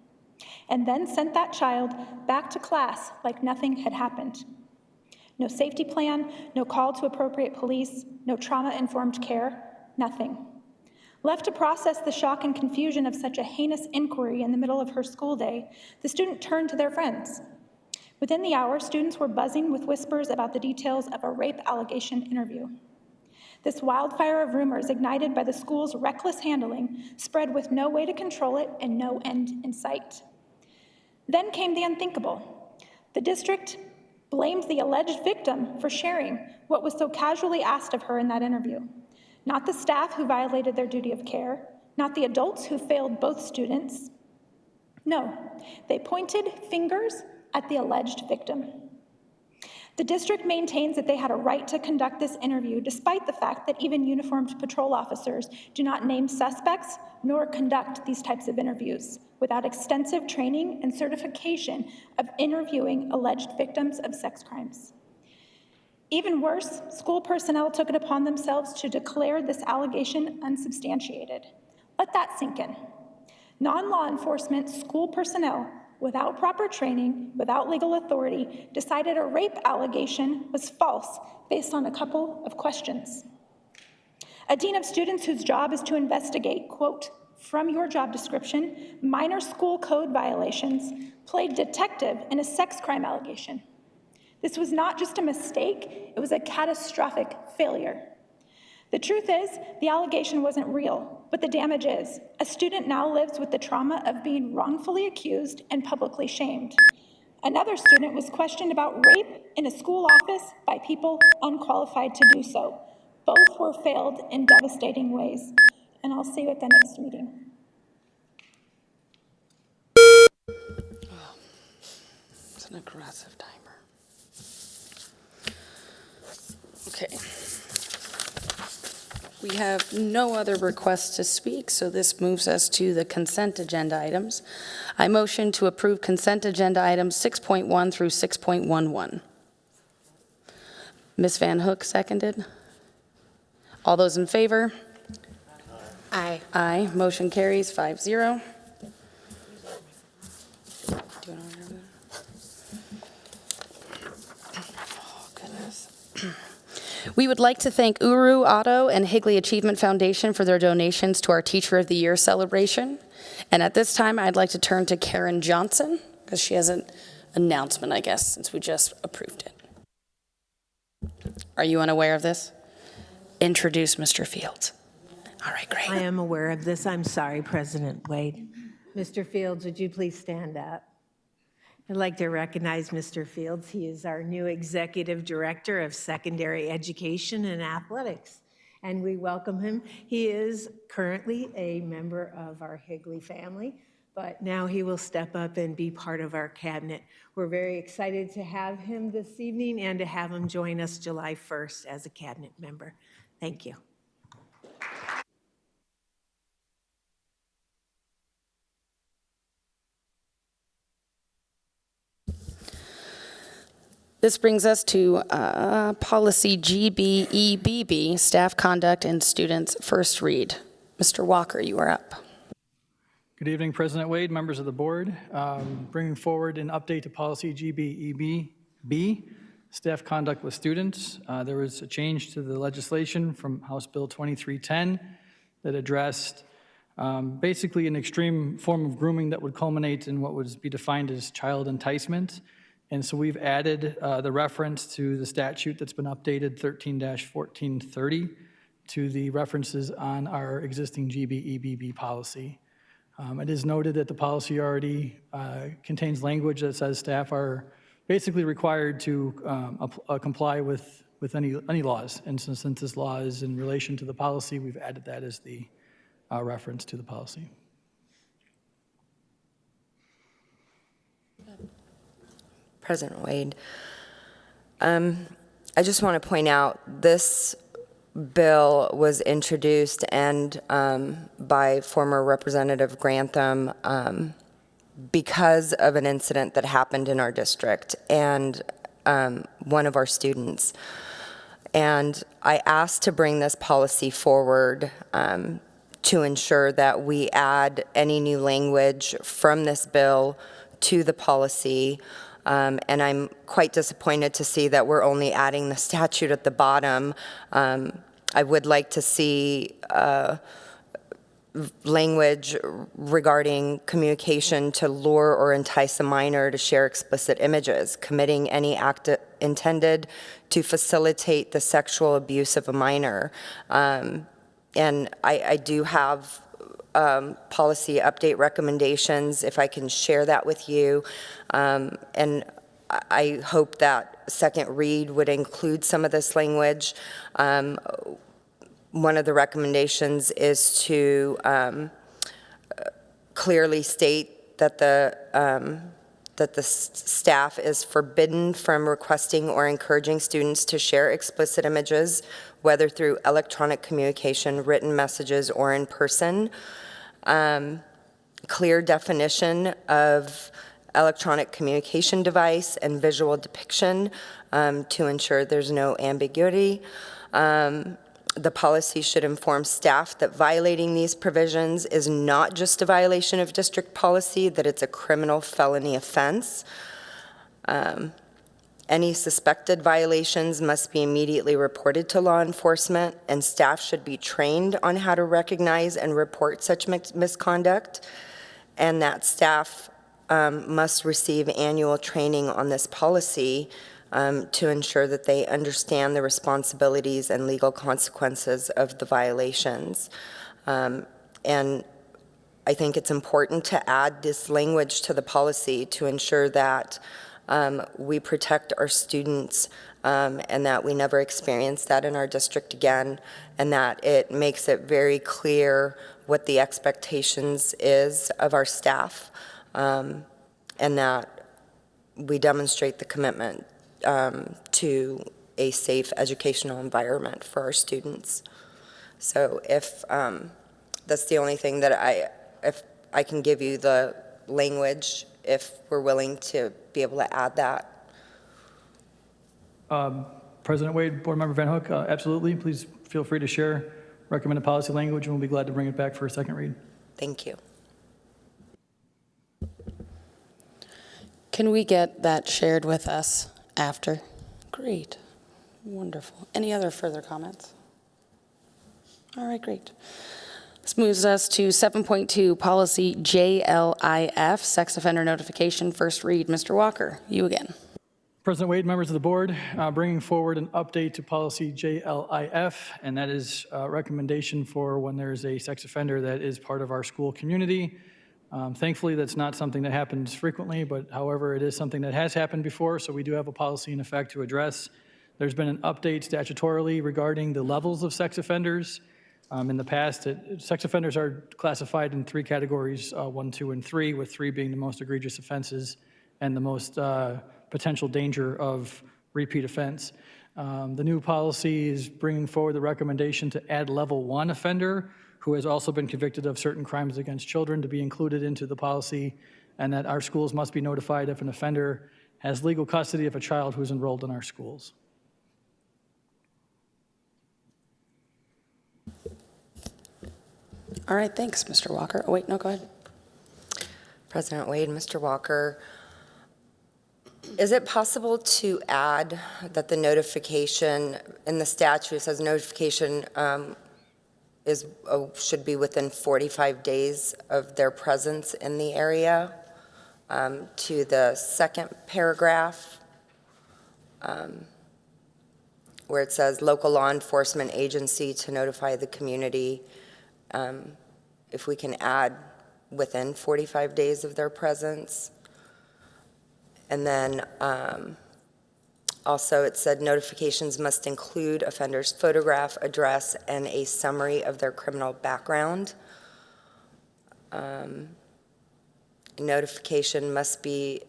W: and then sent that child back to class like nothing had happened. No safety plan, no call to appropriate police, no trauma-informed care, nothing. Left to process the shock and confusion of such a heinous inquiry in the middle of her school day, the student turned to their friends. Within the hour, students were buzzing with whispers about the details of a rape allegation interview. This wildfire of rumors, ignited by the school's reckless handling, spread with no way to control it and no end in sight. Then came the unthinkable. The district blamed the alleged victim for sharing what was so casually asked of her in that interview. Not the staff who violated their duty of care, not the adults who failed both students. No, they pointed fingers at the alleged victim. The district maintains that they had a right to conduct this interview despite the fact that even uniformed patrol officers do not name suspects nor conduct these types of interviews without extensive training and certification of interviewing alleged victims of sex crimes. Even worse, school personnel took it upon themselves to declare this allegation unsubstantiated. Let that sink in. Non-law enforcement school personnel, without proper training, without legal authority, decided a rape allegation was false based on a couple of questions. A dean of students whose job is to investigate, quote, from your job description, minor school code violations, played detective in a sex crime allegation. This was not just a mistake, it was a catastrophic failure. The truth is, the allegation wasn't real, but the damage is. A student now lives with the trauma of being wrongfully accused and publicly shamed. Another student was questioned about rape in a school office by people unqualified to do so. Both were failed in devastating ways. And I'll see you at the next meeting.
B: It's an aggressive timer. Okay. We have no other requests to speak, so this moves us to the consent agenda items. I motion to approve consent agenda items 6.1 through 6.11. Ms. Van Hook seconded. All those in favor?
U: Aye.
B: Aye. Motion carries 5-0. Oh, goodness. We would like to thank Uru Auto and Higley Achievement Foundation for their donations to our Teacher of the Year celebration. And at this time, I'd like to turn to Karen Johnson, because she has an announcement, I guess, since we just approved it. Are you unaware of this? Introduce Mr. Fields. All right, great.
D: I am aware of this. I'm sorry, President Wade. Mr. Fields, would you please stand up? I'd like to recognize Mr. Fields. He is our new Executive Director of Secondary Education and Athletics, and we welcome him. He is currently a member of our Higley family, but now he will step up and be part of our cabinet. We're very excited to have him this evening and to have him join us July 1st as a cabinet member. Thank you.
B: This brings us to policy GBEBB, staff conduct and students first read. Mr. Walker, you are up.
H: Good evening, President Wade, members of the board. Bringing forward an update to policy GBEBB, staff conduct with students. There was a change to the legislation from House Bill 2310 that addressed basically an extreme form of grooming that would culminate in what would be defined as child enticement. And so we've added the reference to the statute that's been updated 13-1430 to the references on our existing GBEBB policy. It is noted that the policy already contains language that says staff are basically required to comply with any laws. And since this law is in relation to the policy, we've added that as the reference to the policy.
U: President Wade. I just want to point out this bill was introduced and by former Representative Grantham because of an incident that happened in our district and one of our students. And I asked to bring this policy forward to ensure that we add any new language from this bill to the policy. And I'm quite disappointed to see that we're only adding the statute at the bottom. I would like to see language regarding communication to lure or entice a minor to share explicit images, committing any act intended to facilitate the sexual abuse of a minor. And I do have policy update recommendations, if I can share that with you. And I hope that second read would include some of this language. One of the recommendations is to clearly state that the staff is forbidden from requesting or encouraging students to share explicit images, whether through electronic communication, written messages, or in person. Clear definition of electronic communication device and visual depiction to ensure there's no ambiguity. The policy should inform staff that violating these provisions is not just a violation of district policy, that it's a criminal felony offense. Any suspected violations must be immediately reported to law enforcement, and staff should be trained on how to recognize and report such misconduct, and that staff must receive annual training on this policy to ensure that they understand the responsibilities and legal consequences of the violations. And I think it's important to add this language to the policy to ensure that we protect our students and that we never experience that in our district again, and that it makes it very clear what the expectations is of our staff, and that we demonstrate the commitment to a safe educational environment for our students. So if that's the only thing that if I can give you the language, if we're willing to be able to add that.
H: President Wade, Board Member Van Hook, absolutely. Please feel free to share recommended policy language, and we'll be glad to bring it back for a second read.
U: Thank you.
B: Can we get that shared with us after? Great. Wonderful. Any other further comments? All right, great. This moves us to 7.2, policy JLIF, sex offender notification, first read. Mr. Walker, you again.
H: President Wade, members of the board, bringing forward an update to policy JLIF, and that is a recommendation for when there's a sex offender that is part of our school community. Thankfully, that's not something that happens frequently, but however, it is something that has happened before, so we do have a policy in effect to address. There's been an update statutorily regarding the levels of sex offenders. In the past, sex offenders are classified in 3 categories, 1, 2, and 3, with 3 being the most egregious offenses and the most potential danger of repeat offense. The new policy is bringing forward the recommendation to add level 1 offender who has also been convicted of certain crimes against children to be included into the policy, and that our schools must be notified if an offender has legal custody of a child who's enrolled in our schools.
B: All right, thanks, Mr. Walker. Oh, wait, no, go ahead.
U: President Wade, Mr. Walker, is it possible to add that the notification in the statute says notification should be within 45 days of their presence in the area, to the second paragraph where it says local law enforcement agency to notify the community, if we can add within 45 days of their presence. And then also it said notifications must include offender's photograph, address, and a summary of their criminal background. Notification must be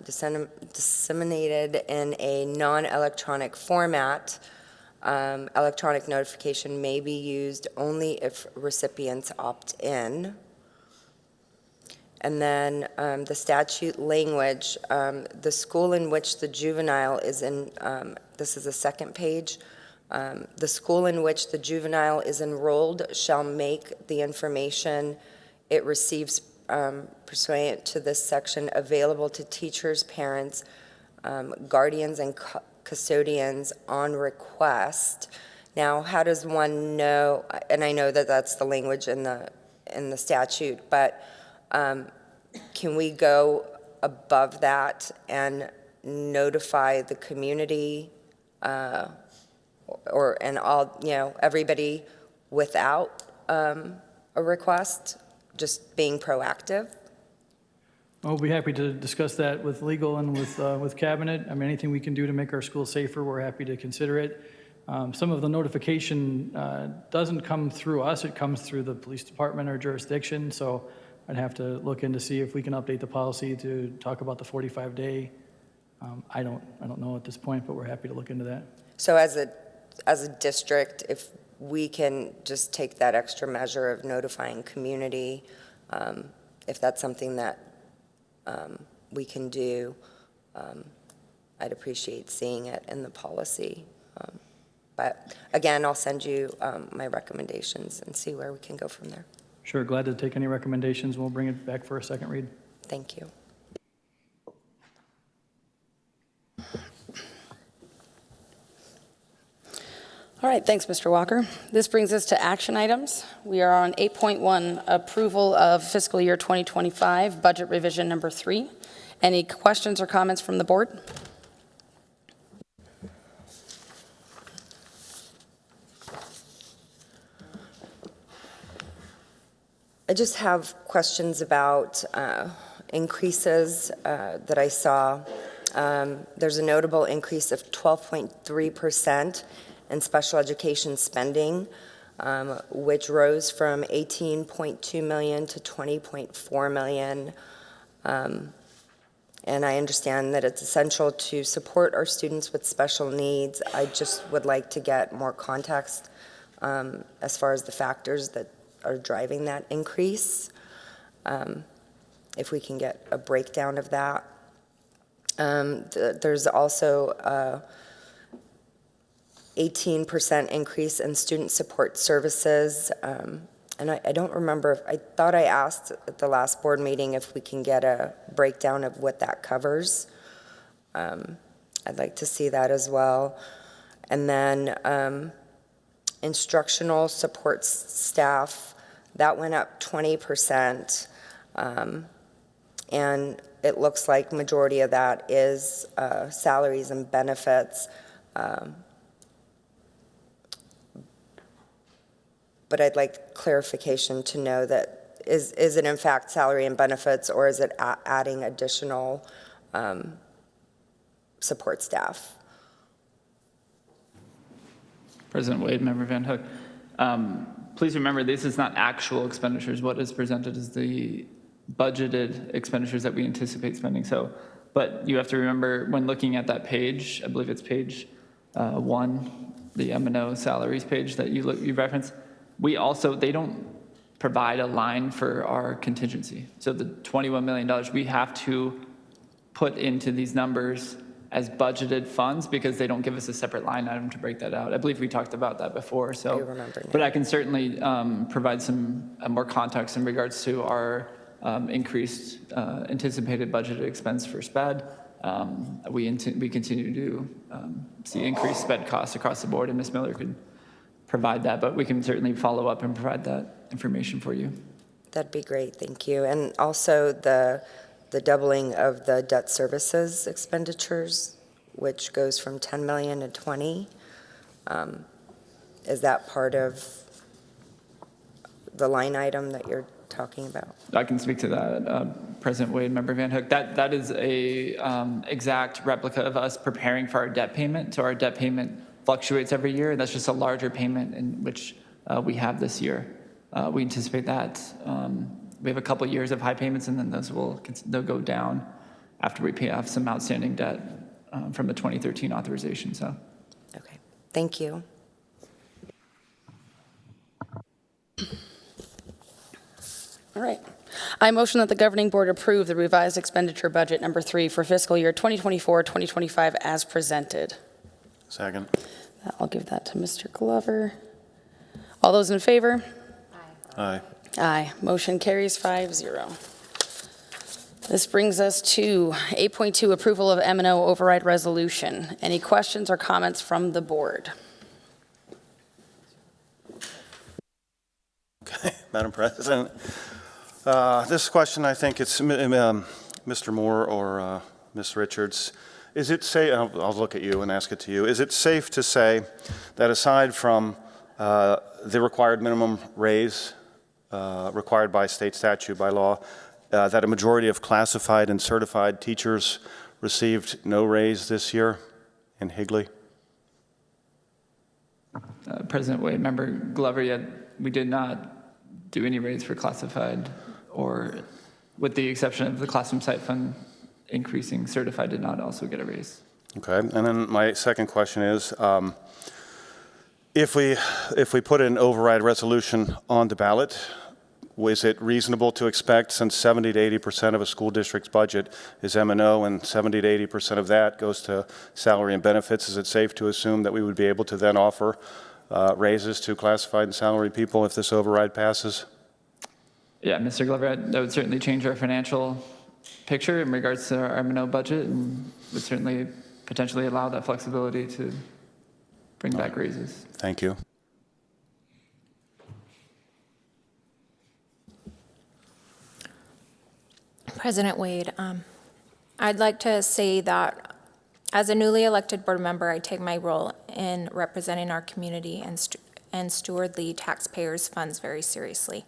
U: disseminated in a non-electronic format. Electronic notification may be used only if recipients opt in. And then the statute language, the school in which the juvenile is in, this is the second page, the school in which the juvenile is enrolled shall make the information it receives pursuant to this section available to teachers, parents, guardians, and custodians on request. Now, how does one know, and I know that that's the language in the statute, but can we go above that and notify the community and all, everybody without a request, just being proactive?
H: We'll be happy to discuss that with legal and with cabinet. I mean, anything we can do to make our schools safer, we're happy to consider it. Some of the notification doesn't come through us, it comes through the police department or jurisdiction, so I'd have to look in to see if we can update the policy to talk about the 45-day. I don't know at this point, but we're happy to look into that.
U: So as a district, if we can just take that extra measure of notifying community, if that's something that we can do, I'd appreciate seeing it in the policy. But again, I'll send you my recommendations and see where we can go from there.
H: Sure, glad to take any recommendations. We'll bring it back for a second read.
U: Thank you.
B: All right, thanks, Mr. Walker. This brings us to action items. We are on 8.1, approval of fiscal year 2025, budget revision number 3. Any questions or comments from the board?
U: I just have questions about increases that I saw. There's a notable increase of 12.3% in special education spending, which rose from $18.2 million to $20.4 million. And I understand that it's essential to support our students with special needs. I just would like to get more context as far as the factors that are driving that increase. If we can get a breakdown of that. There's also a 18% increase in student support services. And I don't remember, I thought I asked at the last board meeting if we can get a breakdown of what that covers. I'd like to see that as well. And then instructional support staff, that went up 20%. And it looks like majority of that is salaries and benefits. But I'd like clarification to know that is it in fact salary and benefits, or is it adding additional support staff?
T: President Wade, Member Van Hook. Please remember, this is not actual expenditures. What is presented is the budgeted expenditures that we anticipate spending. So, but you have to remember when looking at that page, I believe it's page 1, the M&O salaries page that you referenced. We also, they don't provide a line for our contingency. So the $21 million we have to put into these numbers as budgeted funds because they don't give us a separate line item to break that out. I believe we talked about that before. So,
U: I remember now.
T: But I can certainly provide some more context in regards to our increased anticipated budgeted expense for SPED. We continue to see increased SPED costs across the board, and Ms. Miller could provide that, but we can certainly follow up and provide that information for you.
U: That'd be great, thank you. And also the doubling of the debt services expenditures, which goes from 10 million to 20. Is that part of the line item that you're talking about?
T: I can speak to that, President Wade, Member Van Hook. That is a exact replica of us preparing for our debt payment. So our debt payment fluctuates every year, and that's just a larger payment in which we have this year. We anticipate that we have a couple years of high payments, and then they'll go down after we pay off some outstanding debt from the 2013 authorization. So,
U: Okay, thank you.
B: All right. I motion that the governing board approve the revised expenditure budget number 3 for fiscal year 2024-2025 as presented.
A: Second.
B: I'll give that to Mr. Glover. All those in favor?
A: Aye.
B: Aye. Motion carries 5-0. This brings us to 8.2, approval of M&O override resolution. Any questions or comments from the board?
A: Okay, Madam President. This question, I think it's Mr. Moore or Ms. Richards. Is it safe, I'll look at you and ask it to you, is it safe to say that aside from the required minimum raise required by state statute, by law, that a majority of classified and certified teachers received no raise this year in Higley?
T: President Wade, Member Glover, yet we did not do any raise for classified, or with the exception of the classroom site fund increasing, certified did not also get a raise.
A: Okay, and then my second question is, if we put an override resolution on the ballot, is it reasonable to expect, since 70 to 80% of a school district's budget is M&O and 70 to 80% of that goes to salary and benefits, is it safe to assume that we would be able to then offer raises to classified and salaried people if this override passes?
T: Yeah, Mr. Glover, that would certainly change our financial picture in regards to our M&O budget, and would certainly potentially allow that flexibility to bring back raises.
A: Thank you.
F: President Wade, I'd like to say that as a newly elected board member, I take my role in representing our community and steward the taxpayers' funds very seriously.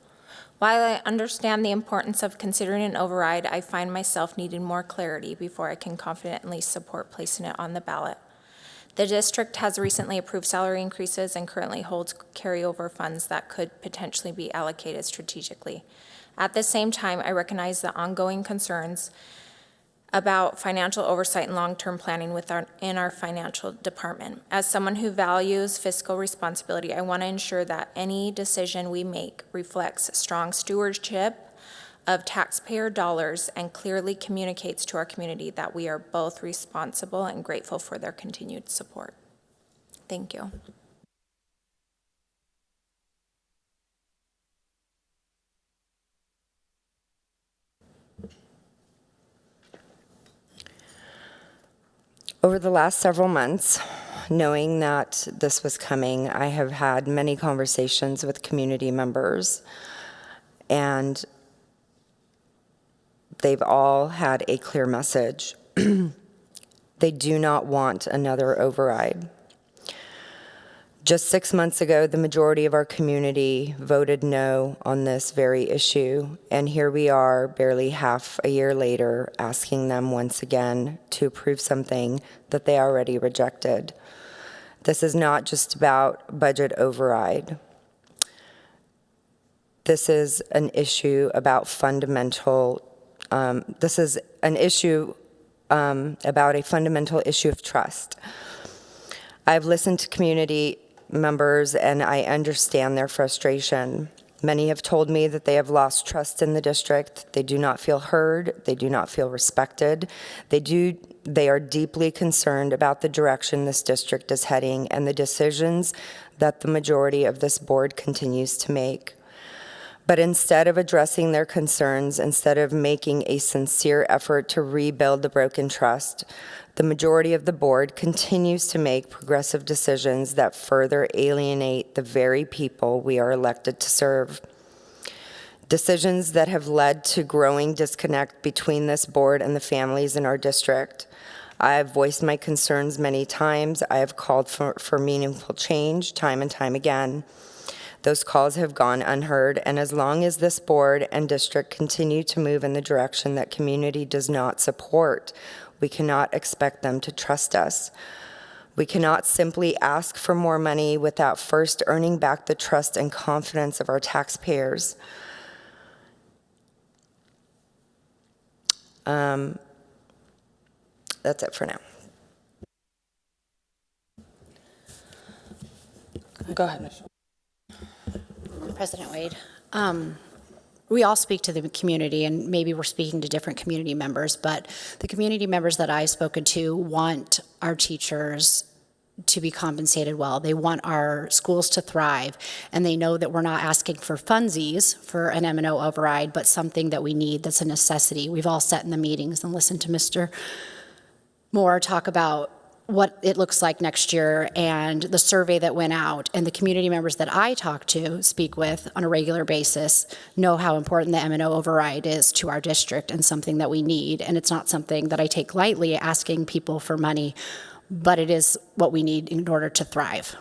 F: While I understand the importance of considering an override, I find myself needing more clarity before I can confidently support placing it on the ballot. The district has recently approved salary increases and currently holds carryover funds that could potentially be allocated strategically. At the same time, I recognize the ongoing concerns about financial oversight and long-term planning in our financial department. As someone who values fiscal responsibility, I want to ensure that any decision we make reflects strong stewardship of taxpayer dollars and clearly communicates to our community that we are both responsible and grateful for their continued support. Thank you.
U: Over the last several months, knowing that this was coming, I have had many conversations with community members, and they've all had a clear message. They do not want another override. Just 6 months ago, the majority of our community voted no on this very issue, and here we are, barely half a year later, asking them once again to approve something that they already rejected. This is not just about budget override. This is an issue about fundamental, this is an issue about a fundamental issue of trust. I've listened to community members and I understand their frustration. Many have told me that they have lost trust in the district. They do not feel heard. They do not feel respected. They are deeply concerned about the direction this district is heading and the decisions that the majority of this board continues to make. But instead of addressing their concerns, instead of making a sincere effort to rebuild the broken trust, the majority of the board continues to make progressive decisions that further alienate the very people we are elected to serve. Decisions that have led to growing disconnect between this board and the families in our district. I have voiced my concerns many times. I have called for meaningful change time and time again. Those calls have gone unheard, and as long as this board and district continue to move in the direction that community does not support, we cannot expect them to trust us. We cannot simply ask for more money without first earning back the trust and confidence of our taxpayers. That's it for now.
B: Go ahead, Michelle.
E: President Wade, we all speak to the community, and maybe we're speaking to different community members, but the community members that I've spoken to want our teachers to be compensated well. They want our schools to thrive, and they know that we're not asking for funsies for an M&O override, but something that we need that's a necessity. We've all sat in the meetings and listened to Mr. Moore talk about what it looks like next year and the survey that went out, and the community members that I talk to, speak with on a regular basis, know how important the M&O override is to our district and something that we need. And it's not something that I take lightly, asking people for money, but it is what we need in order to thrive.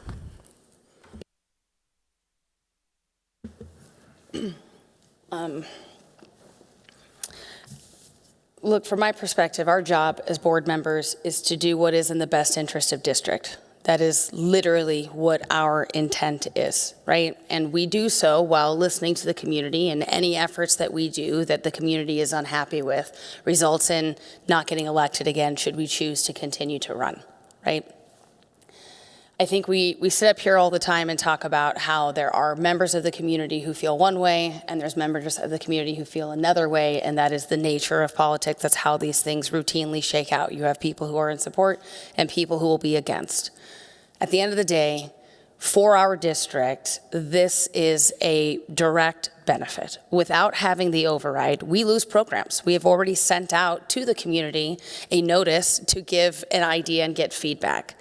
B: Look, from my perspective, our job as board members is to do what is in the best interest of district. That is literally what our intent is, right? And we do so while listening to the community, and any efforts that we do that the community is unhappy with results in not getting elected again should we choose to continue to run, right? I think we sit up here all the time and talk about how there are members of the community who feel one way and there's members of the community who feel another way, and that is the nature of politics. That's how these things routinely shake out. You have people who are in support and people who will be against. At the end of the day, for our district, this is a direct benefit. Without having the override, we lose programs. We have already sent out to the community a notice to give an idea and get feedback.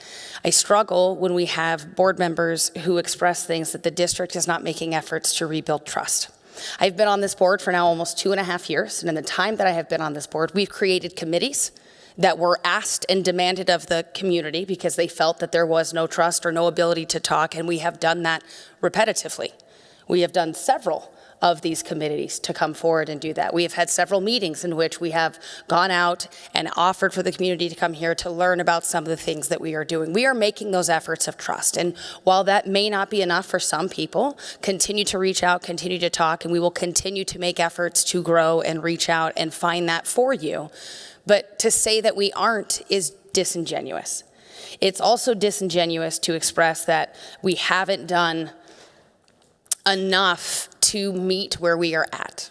B: I struggle when we have board members who express things that the district is not making efforts to rebuild trust. I've been on this board for now almost 2.5 years, and in the time that I have been on this board, we've created committees that were asked and demanded of the community because they felt that there was no trust or no ability to talk, and we have done that repetitively. We have done several of these committees to come forward and do that. We have had several meetings in which we have gone out and offered for the community to come here to learn about some of the things that we are doing. We are making those efforts of trust, and while that may not be enough for some people, continue to reach out, continue to talk, and we will continue to make efforts to grow and reach out and find that for you. But to say that we aren't is disingenuous. It's also disingenuous to express that we haven't done enough to meet where we are at.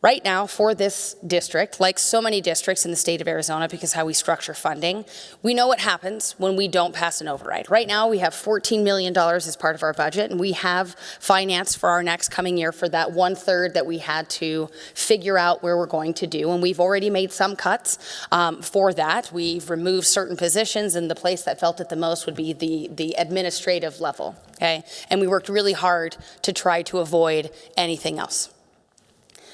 B: Right now, for this district, like so many districts in the state of Arizona, because how we structure funding, we know what happens when we don't pass an override. Right now, we have $14 million as part of our budget, and we have finance for our next coming year for that 1/3 that we had to figure out where we're going to do, and we've already made some cuts for that. We've removed certain positions, and the place that felt it the most would be the administrative level, okay? And we worked really hard to try to avoid anything else,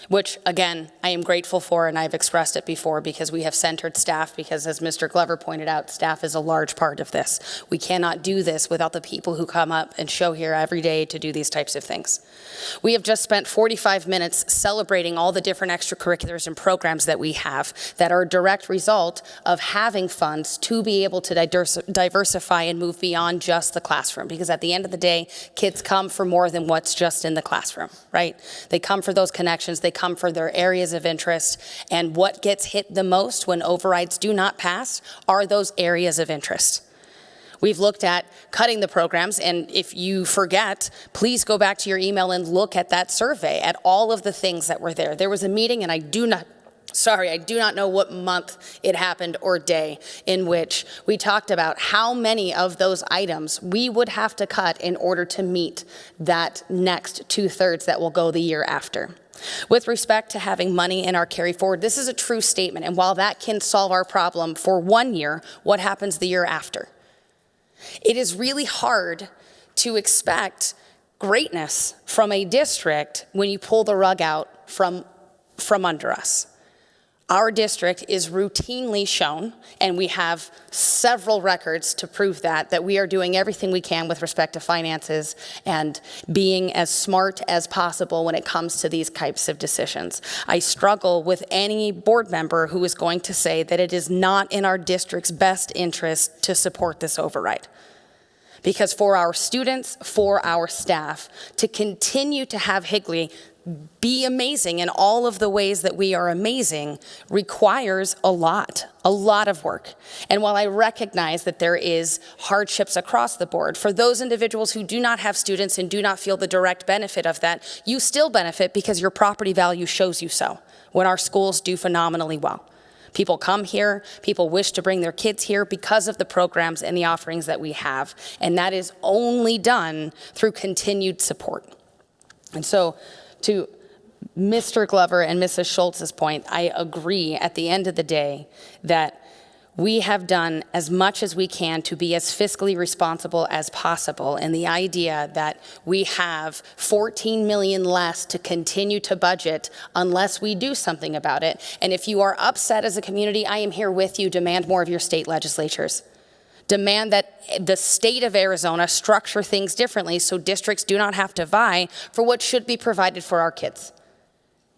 B: which, again, I am grateful for, and I've expressed it before, because we have centered staff, because as Mr. Glover pointed out, staff is a large part of this. We cannot do this without the people who come up and show here every day to do these types of things. We have just spent 45 minutes celebrating all the different extracurriculars and programs that we have that are a direct result of having funds to be able to diversify and move beyond just the classroom, because at the end of the day, kids come for more than what's just in the classroom, right? They come for those connections, they come for their areas of interest, and what gets hit the most when overrides do not pass are those areas of interest. We've looked at cutting the programs, and if you forget, please go back to your email and look at that survey, at all of the things that were there. There was a meeting, and I do not know what month it happened or day, in which we talked about how many of those items we would have to cut in order to meet that next 2/3 that will go the year after. With respect to having money in our carry forward, this is a true statement, and while that can solve our problem for 1 year, what happens the year after? It is really hard to expect greatness from a district when you pull the rug out from under us. Our district is routinely shown, and we have several records to prove that we are doing everything we can with respect to finances and being as smart as possible when it comes to these types of decisions. I struggle with any board member who is going to say that it is not in our district's best interest to support this override. Because for our students, for our staff, to continue to have Higley be amazing in all of the ways that we are amazing requires a lot of work. And while I recognize that there is hardships across the board, for those individuals who do not have students and do not feel the direct benefit of that, you still benefit because your property value shows you so, when our schools do phenomenally well. People come here, people wish to bring their kids here because of the programs and the offerings that we have, and that is only done through continued support. And so, to Mr. Glover and Mrs. Schultz's point, I agree at the end of the day that we have done as much as we can to be as fiscally responsible as possible. And the idea that we have 14 million less to continue to budget unless we do something about it. And if you are upset as a community, I am here with you. Demand more of your state legislatures. Demand that the state of Arizona structure things differently so districts do not have to vie for what should be provided for our kids.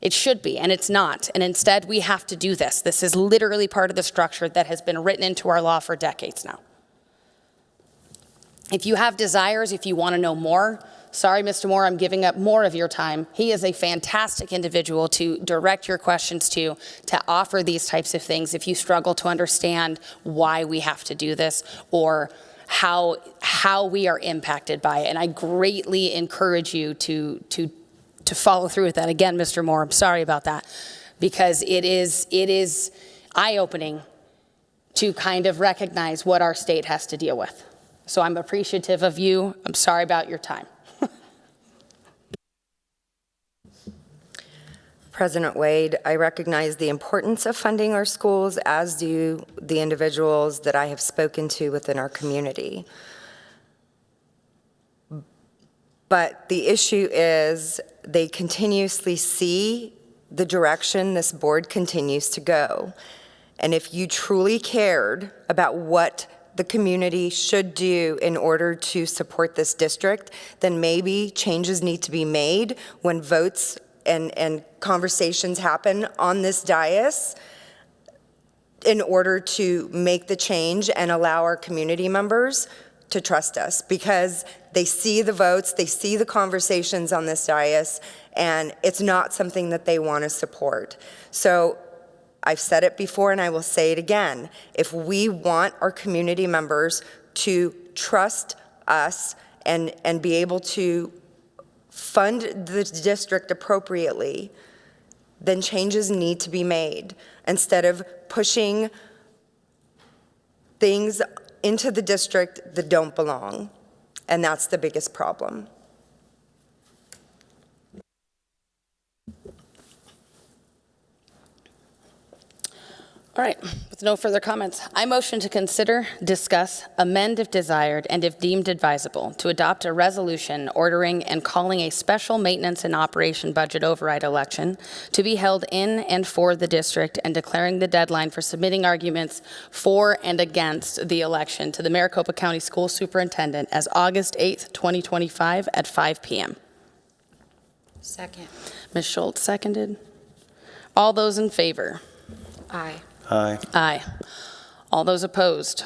B: It should be, and it's not. And instead, we have to do this. This is literally part of the structure that has been written into our law for decades now. If you have desires, if you want to know more, sorry, Mr. Moore, I'm giving up more of your time. He is a fantastic individual to direct your questions to offer these types of things if you struggle to understand why we have to do this or how we are impacted by it. And I greatly encourage you to follow through with that. Again, Mr. Moore, I'm sorry about that, because it is eye-opening to kind of recognize what our state has to deal with. So I'm appreciative of you. I'm sorry about your time.
U: President Wade, I recognize the importance of funding our schools, as do the individuals that I have spoken to within our community. But the issue is they continuously see the direction this board continues to go. And if you truly cared about what the community should do in order to support this district, then maybe changes need to be made when votes and conversations happen on this dais in order to make the change and allow our community members to trust us, because they see the votes, they see the conversations on this dais, and it's not something that they want to support. So I've said it before and I will say it again. If we want our community members to trust us and be able to fund the district appropriately, then changes need to be made instead of pushing things into the district that don't belong. And that's the biggest problem.
B: All right, with no further comments, I motion to consider, discuss, amend if desired, and if deemed advisable, to adopt a resolution ordering and calling a special maintenance and operation budget override election to be held in and for the district, and declaring the deadline for submitting arguments for and against the election to the Maricopa County School Superintendent as August 8th, 2025 at 5 p.m.
E: Second.
B: Ms. Schultz seconded. All those in favor?
E: Aye.
A: Aye.
B: Aye. All those opposed?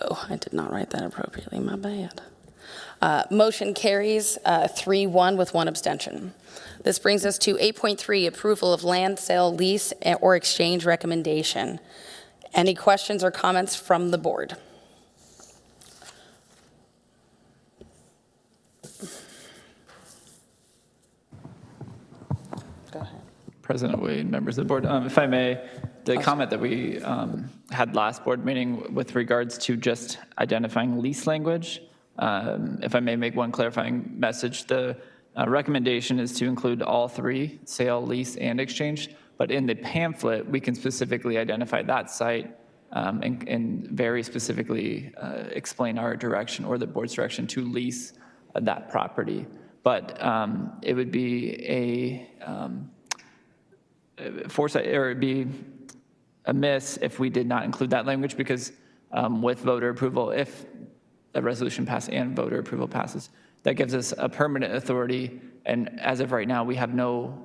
B: Oh, I did not write that appropriately, my bad. Motion carries 3-1 with one abstention. This brings us to 8.3, approval of land sale, lease, or exchange recommendation. Any questions or comments from the board?
T: President Wade, members of the board, if I may, the comment that we had last board meeting with regards to just identifying lease language, if I may make one clarifying message, the recommendation is to include all three, sale, lease, and exchange, but in the pamphlet, we can specifically identify that site and very specifically explain our direction or the board's direction to lease that property. But it would be a foresight, or it'd be amiss if we did not include that language, because with voter approval, if a resolution passes and voter approval passes, that gives us a permanent authority. And as of right now, we have no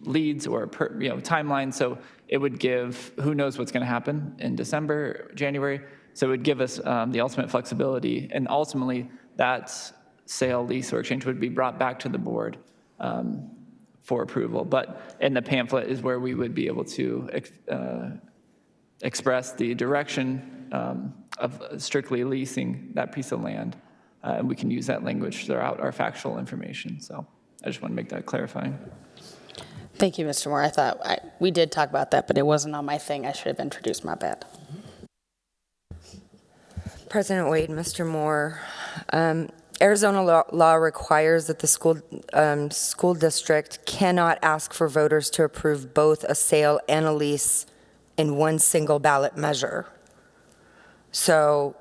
T: leads or timeline. So it would give, who knows what's going to happen in December, January. So it would give us the ultimate flexibility, and ultimately that sale, lease, or exchange would be brought back to the board for approval. But in the pamphlet is where we would be able to express the direction of strictly leasing that piece of land. And we can use that language throughout our factual information. So I just want to make that clarifying.
B: Thank you, Mr. Moore. I thought we did talk about that, but it wasn't on my thing. I should have introduced my bad.
U: President Wade, Mr. Moore, Arizona law requires that the school district cannot ask for voters to approve both a sale and a lease in one single ballot measure. So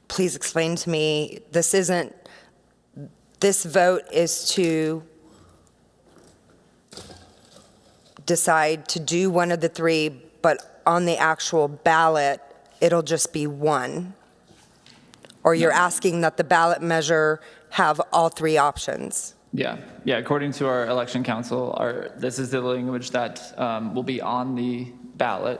U: please explain to me, this vote is to decide to do one of the three, but on the actual ballot, it'll just be one? Or you're asking that the ballot measure have all three options?
T: Yeah. According to our election council, this is the language that will be on the ballot,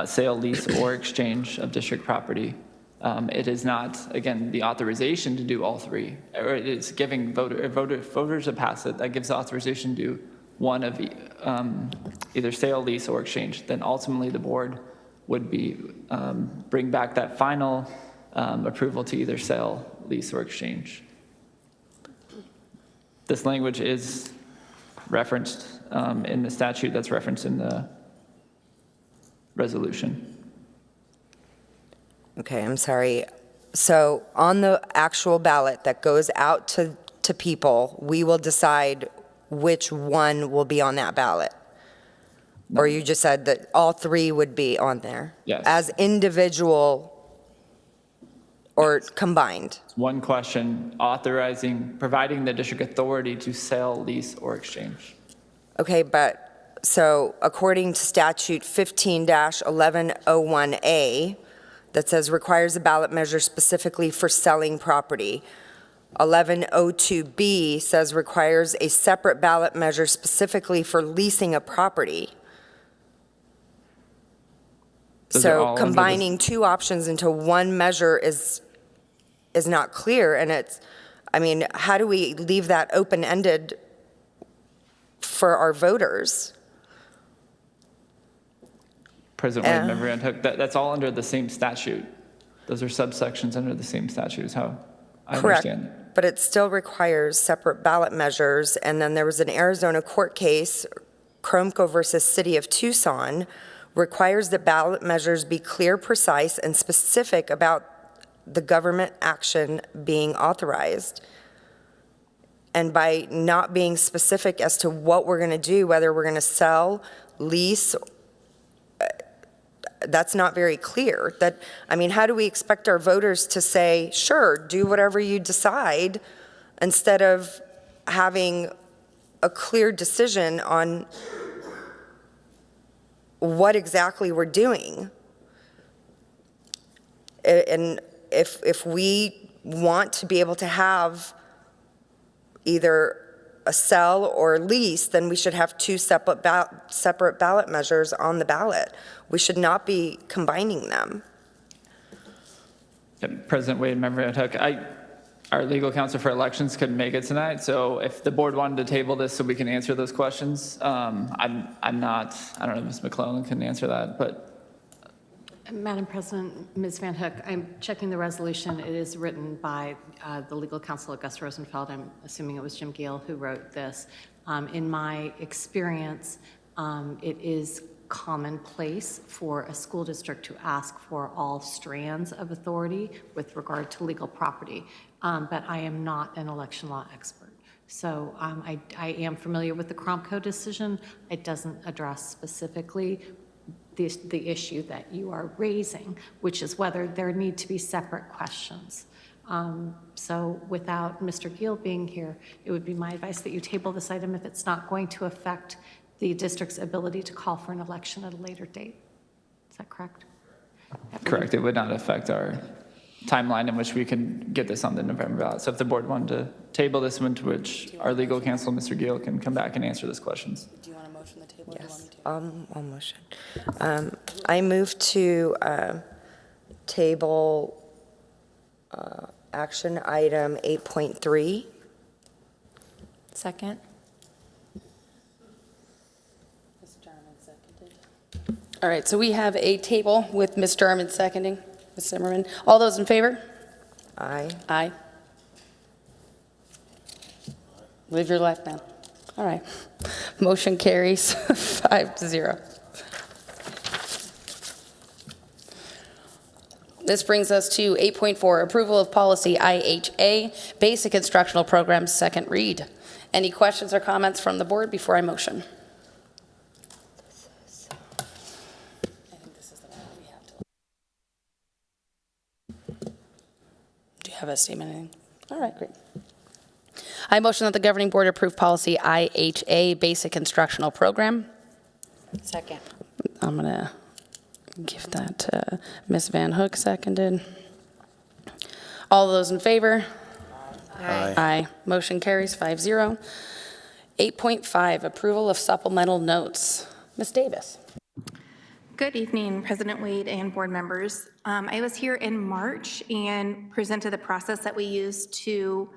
T: sale, lease, or exchange of district property. It is not, again, the authorization to do all three. Or it's giving voters to pass it. That gives the authorization to do one of either sale, lease, or exchange. Then ultimately the board would bring back that final approval to either sale, lease, or exchange. This language is referenced in the statute that's referenced in the resolution.
U: Okay, I'm sorry. So on the actual ballot that goes out to people, we will decide which one will be on that ballot? No. Or you just said that all three would be on there?
T: Yes.
U: As individual or combined?
T: One question, providing the district authority to sell, lease, or exchange.
U: Okay, but so according to statute 15-1101A, that says requires a ballot measure specifically for selling property. 1102B says requires a separate ballot measure specifically for leasing a property. So combining two options into one measure is not clear, and how do we leave that open-ended for our voters?
T: President Wade, Member Van Hook, that's all under the same statute. Those are subsections under the same statute is how I understand it.
U: But it still requires separate ballot measures. And then there was an Arizona court case, Cromco versus City of Tucson, requires that ballot measures be clear, precise, and specific about the government action being authorized. And by not being specific as to what we're going to do, whether we're going to sell, lease, that's not very clear. How do we expect our voters to say, sure, do whatever you decide, instead of having a clear decision on what exactly we're doing? And if we want to be able to have either a sell or lease, then we should have two separate ballot measures on the ballot. We should not be combining them.
T: President Wade, Member Van Hook, our legal counsel for elections couldn't make it tonight, so if the board wanted to table this so we can answer those questions, I don't know if Ms. McClellan can answer that, but.
G: Madam President, Ms. Van Hook, I'm checking the resolution. It is written by the legal counsel, Gus Rosenfeld. I'm assuming it was Jim Gill who wrote this. In my experience, it is commonplace for a school district to ask for all strands of authority with regard to legal property, but I am not an election law expert. So I am familiar with the Cromco decision. It doesn't address specifically the issue that you are raising, which is whether there need to be separate questions. So without Mr. Gill being here, it would be my advice that you table this item if it's not going to affect the district's ability to call for an election at a later date. Is that correct?
T: Correct. It would not affect our timeline in which we can get this on the November ballot. So if the board wanted to table this one, to which our legal counsel, Mr. Gill, can come back and answer those questions.
U: Do you want a motion to table? Yes, I'll motion. I move to table Action item 8.3.
F: Second.
B: All right, so we have a table with Ms. Jarman seconding. Ms. Zimmerman. All those in favor?
U: Aye.
B: Aye. Live your life, man. All right. Motion carries 5-0. This brings us to 8.4, approval of policy IHA, basic instructional programs, second read. Any questions or comments from the board before I motion? Do you have a statement? All right, great. I motion that the governing board approve policy IHA, basic instructional program.
E: Second.
B: I'm going to give that to Ms. Van Hook, seconded. All those in favor?
U: Aye.
B: Aye. Motion carries 5-0. 8.5, approval of supplemental notes. Ms. Davis.
I: Good evening, President Wade and board members. I was here in March and presented the process that we use to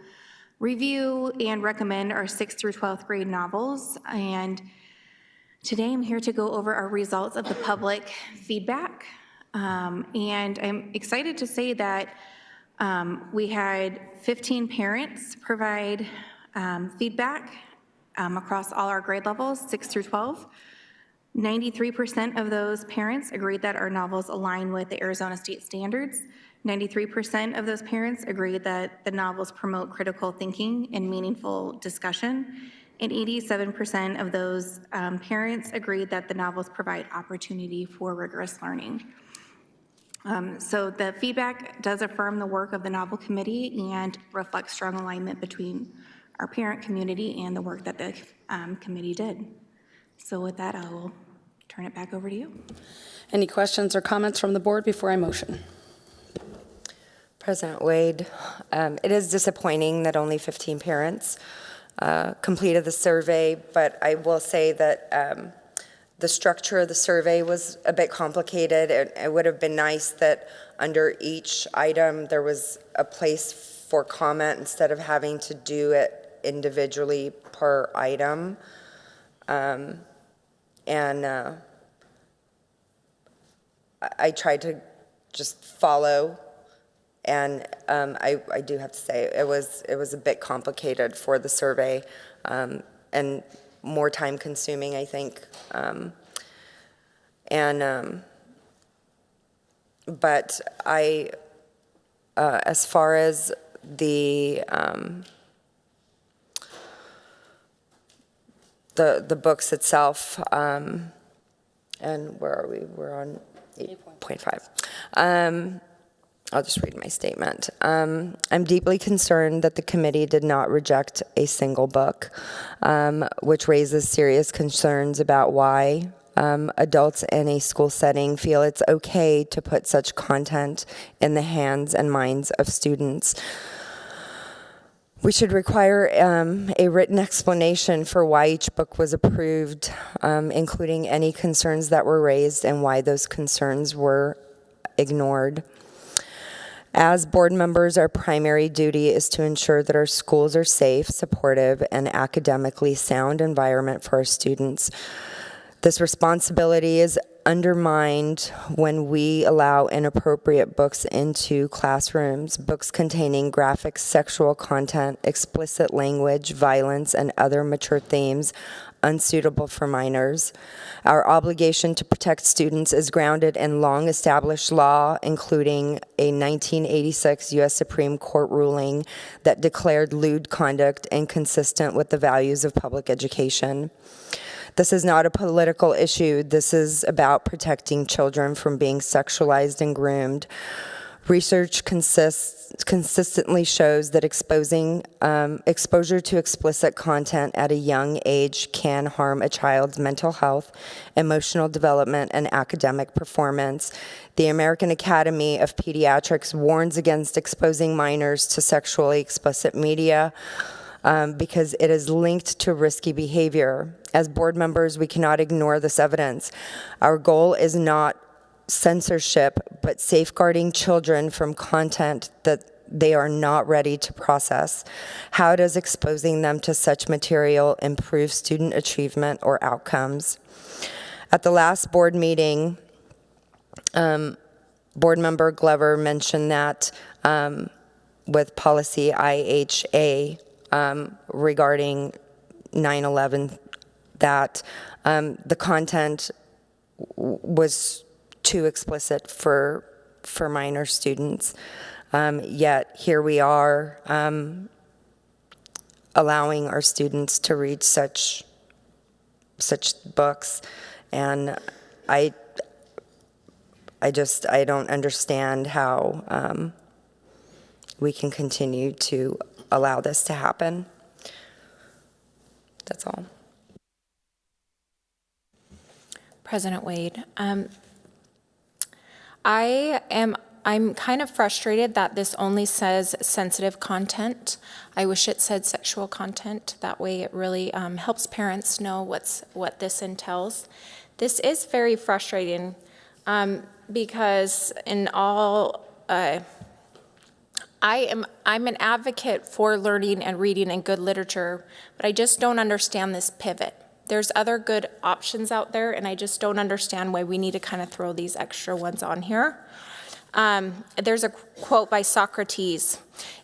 I: review and recommend our 6th through 12th grade novels. And today I'm here to go over our results of the public feedback. And I'm excited to say that we had 15 parents provide feedback across all our grade levels, 6 through 12. 93% of those parents agreed that our novels align with the Arizona state standards. 93% of those parents agreed that the novels promote critical thinking and meaningful discussion. And 87% of those parents agreed that the novels provide opportunity for rigorous learning. So the feedback does affirm the work of the novel committee and reflects strong alignment between our parent community and the work that the committee did. So with that, I will turn it back over to you.
B: Any questions or comments from the board before I motion?
U: President Wade, it is disappointing that only 15 parents completed the survey, but I will say that the structure of the survey was a bit complicated. It would have been nice that under each item there was a place for comment instead of having to do it individually per item. I tried to just follow, and I do have to say it was a bit complicated for the survey, and more time consuming, I think. But as far as the books itself, and where are we? We're on 8.5. I'll just read my statement. I'm deeply concerned that the committee did not reject a single book, which raises serious concerns about why adults in a school setting feel it's okay to put such content in the hands and minds of students. We should require a written explanation for why each book was approved, including any concerns that were raised and why those concerns were ignored. As board members, our primary duty is to ensure that our schools are safe, supportive, and academically sound environment for our students. This responsibility is undermined when we allow inappropriate books into classrooms, books containing graphic sexual content, explicit language, violence, and other mature themes unsuitable for minors. Our obligation to protect students is grounded in long-established law, including a 1986 U.S. Supreme Court ruling that declared lewd conduct inconsistent with the values of public education. This is not a political issue. This is about protecting children from being sexualized and groomed. Research consistently shows that exposure to explicit content at a young age can harm a child's mental health, emotional development, and academic performance. The American Academy of Pediatrics warns against exposing minors to sexually explicit media because it is linked to risky behavior. As board members, we cannot ignore this evidence. Our goal is not censorship, but safeguarding children from content that they are not ready to process? How does exposing them to such material improve student achievement or outcomes? At the last board meeting, Board Member Glover mentioned that with policy IHA regarding 9/11, that the content was too explicit for minor students. Yet here we are allowing our students to read such books, and I don't understand how we can continue to allow this to happen. That's all.
F: President Wade, I'm kind of frustrated that this only says sensitive content. I wish it said sexual content. That way it really helps parents know what this entails. This is very frustrating because in all, I'm an advocate for learning and reading and good literature, but I just don't understand this pivot. There's other good options out there, and I just don't understand why we need to kind of throw these extra ones on here. There's a quote by Socrates: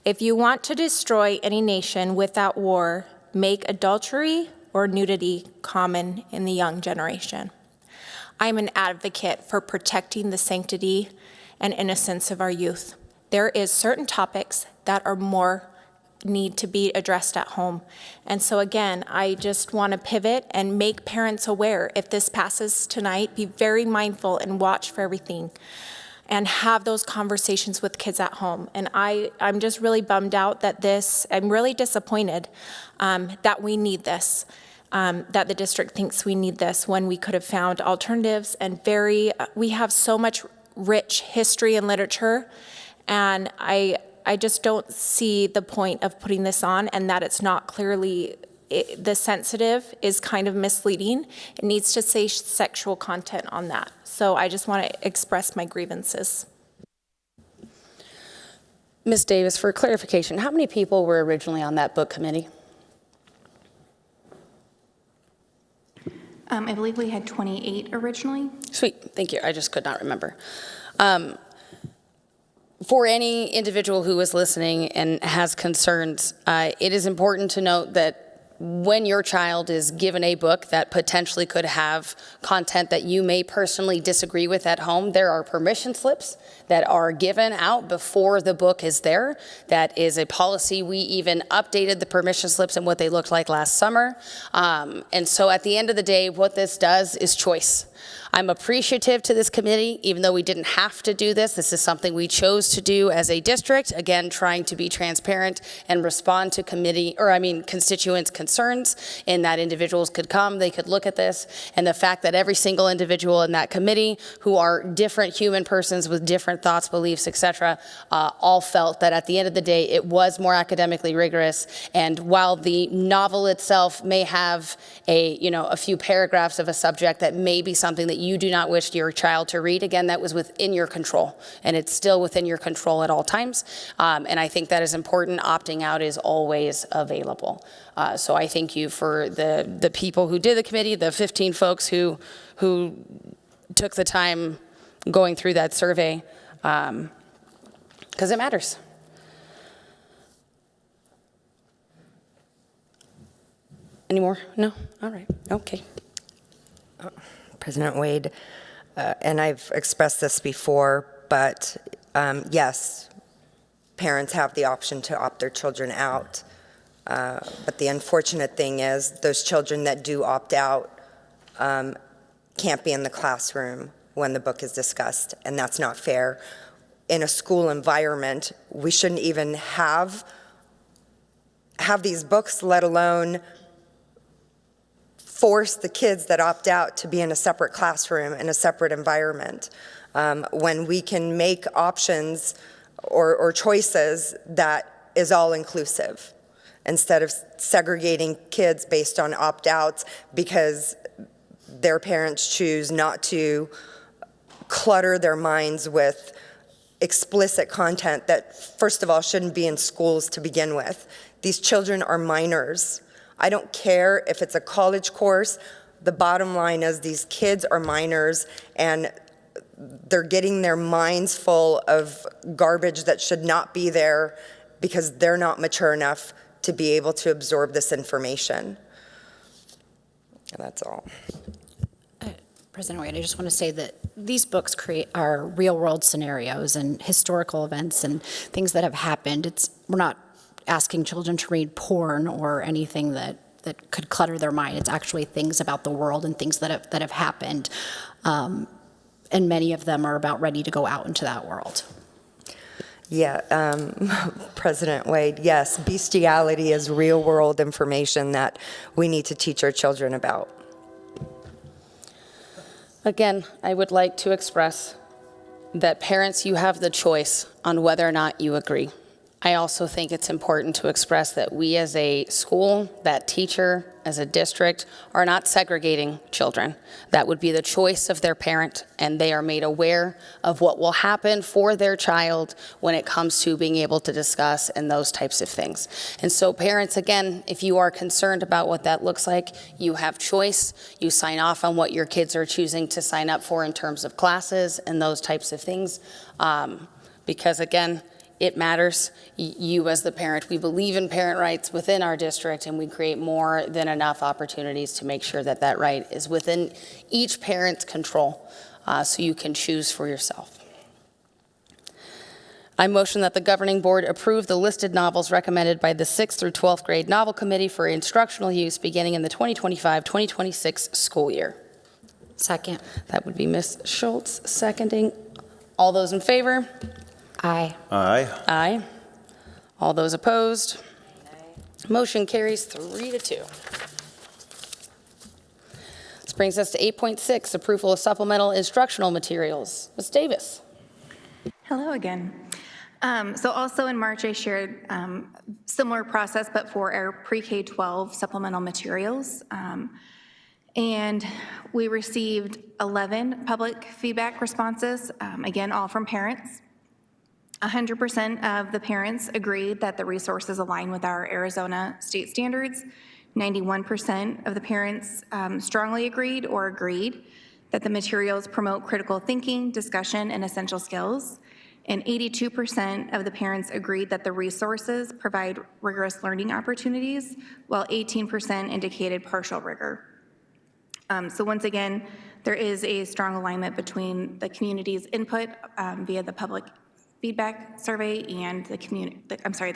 F: "If you want to destroy any nation without war, make adultery or nudity common in the young generation." I'm an advocate for protecting the sanctity and innocence of our youth. There is certain topics that are more need to be addressed at home. And so again, I just want to pivot and make parents aware. If this passes tonight, be very mindful and watch for everything and have those conversations with kids at home. And I'm just really bummed out that I'm really disappointed that we need this, that the district thinks we need this when we could have found alternatives. And we have so much rich history and literature, and I just don't see the point of putting this on, and that it's not clearly, the sensitive is kind of misleading. It needs to say sexual content on that. So I just want to express my grievances.
B: Ms. Davis, for clarification, how many people were originally on that book committee?
I: I believe we had 28 originally.
B: Sweet, thank you. I just could not remember. For any individual who is listening and has concerns, it is important to note that when your child is given a book that potentially could have content that you may personally disagree with at home, there are permission slips that are given out before the book is there. That is a policy. We even updated the permission slips and what they looked like last summer. And so at the end of the day, what this does is choice. I'm appreciative to this committee, even though we didn't have to do this. This is something we chose to do as a district, again, trying to be transparent and respond to constituents' concerns, in that individuals could come, they could look at this, and the fact that every single individual in that committee, who are different human persons with different thoughts, beliefs, etc., all felt that at the end of the day, it was more academically rigorous. And while the novel itself may have a few paragraphs of a subject that may be something that you do not wish your child to read, again, that was within your control, and it's still within your control at all times. And I think that is important. Opting out is always available. So I thank you for the people who did the committee, the 15 folks who took the time going through that survey, because it matters. Any more? No? All right. Okay.
U: President Wade, and I've expressed this before, but yes, parents have the option to opt their children out. But the unfortunate thing is those children that do opt out can't be in the classroom when the book is discussed, and that's not fair. In a school environment, we shouldn't even have these books, let alone force the kids that opt out to be in a separate classroom, in a separate environment, when we can make options or choices that is all inclusive, instead of segregating kids based on opt-outs because their parents choose not to clutter their minds with explicit content that, first of all, shouldn't be in schools to begin with. These children are minors. I don't care if it's a college course. The bottom line is these kids are minors, and they're getting their minds full of garbage that should not be there because they're not mature enough to be able to absorb this information. And that's all.
E: President Wade, I just want to say that these books are real-world scenarios and historical events and things that have happened. We're not asking children to read porn or anything that could clutter their mind. It's actually things about the world and things that have happened. And many of them are about ready to go out into that world.
U: Yeah, President Wade, yes, bestiality is real-world information that we need to teach our children about.
B: Again, I would like to express that parents, you have the choice on whether or not you agree. I also think it's important to express that we as a school, that teacher, as a district, are not segregating children. That would be the choice of their parent, and they are made aware of what will happen for their child when it comes to being able to discuss and those types of things. And so parents, again, if you are concerned about what that looks like, you have choice. You sign off on what your kids are choosing to sign up for in terms of classes and those types of things. Because again, it matters. You as the parent, we believe in parent rights within our district, and we create more than enough opportunities to make sure that that right is within each parent's control, so you can choose for yourself. I motion that the governing board approve the listed novels recommended by the 6th through 12th grade novel committee for instructional use beginning in the 2025-2026 school year.
E: Second.
B: That would be Ms. Schultz seconding. All those in favor?
E: Aye.
A: Aye.
B: Aye. All those opposed? Motion carries 3-2. This brings us to 8.6, approval of supplemental instructional materials. Ms. Davis.
I: Hello again. So also in March, I shared similar process, but for our pre-K-12 supplemental materials. And we received 11 public feedback responses, again, all from parents. 100% of the parents agreed that the resources align with our Arizona state standards. 91% of the parents strongly agreed or agreed that the materials promote critical thinking, discussion, and essential skills. And 82% of the parents agreed that the resources provide rigorous learning opportunities, while 18% indicated partial rigor. So once again, there is a strong alignment between the community's input via the public feedback survey and the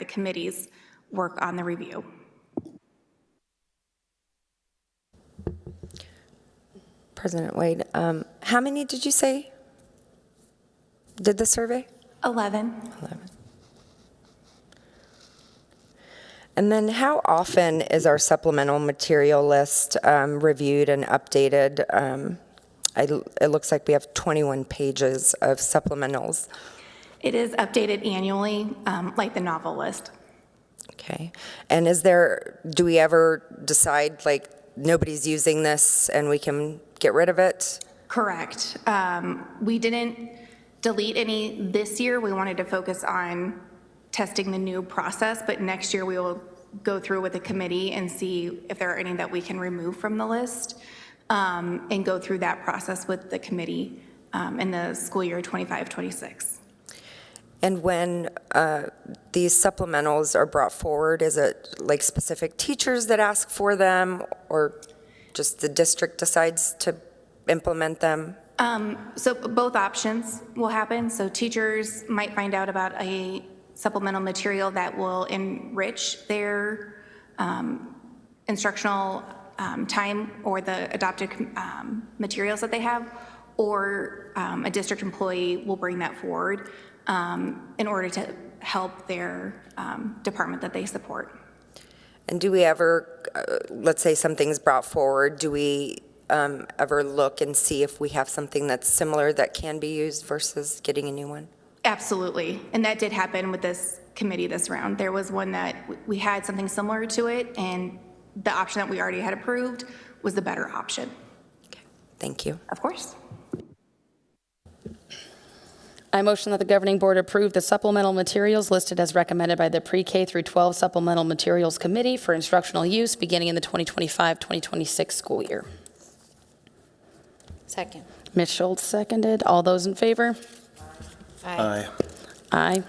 I: committee's work on the review.
U: President Wade, how many did you say did the survey?
I: 11.
U: 11. And then how often is our supplemental material list reviewed and updated? It looks like we have 21 pages of supplementals.
I: It is updated annually, like the novel list.
U: Okay. And do we ever decide, like, nobody's using this and we can get rid of it?
I: Correct. We didn't delete any this year. We wanted to focus on testing the new process, but next year we will go through with the committee and see if there are any that we can remove from the list, and go through that process with the committee in the school year 25-26.
U: And when these supplementals are brought forward, is it like specific teachers that ask for them, or just the district decides to implement them?
I: So both options will happen. So teachers might find out about a supplemental material that will enrich their instructional time or the adopted materials that they have, or a district employee will bring that forward in order to help their department that they support.
U: And do we ever, let's say something's brought forward, do we ever look and see if we have something that's similar that can be used versus getting a new one?
I: Absolutely. And that did happen with this committee this round. There was one that we had something similar to it, and the option that we already had approved was the better option.
U: Okay. Thank you.
I: Of course.
B: I motion that the governing board approve the supplemental materials listed as recommended by the Pre-K through 12 Supplemental Materials Committee for instructional use beginning in the 2025-2026 school year.
E: Second.
B: Ms. Schultz seconded. All those in favor?
A: Aye.
B: Aye.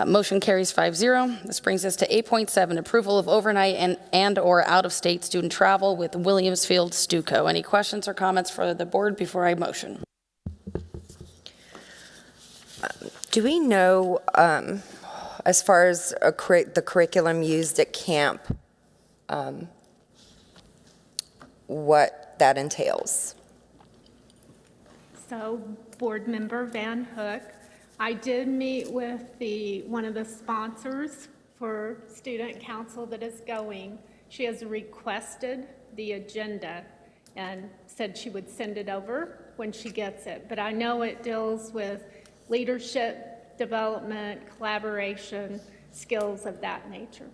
B: Motion carries 5-0. This brings us to 8.7, approval of overnight and/or out-of-state student travel with Williamsfield Stuco. Any questions or comments for the board before I motion?
U: Do we know, as far as the curriculum used at camp, what that entails?
C: So, Board Member Van Hook, I did meet with one of the sponsors for student council that is going. She has requested the agenda and said she would send it over when she gets it. But I know it deals with leadership development, collaboration, skills of that nature.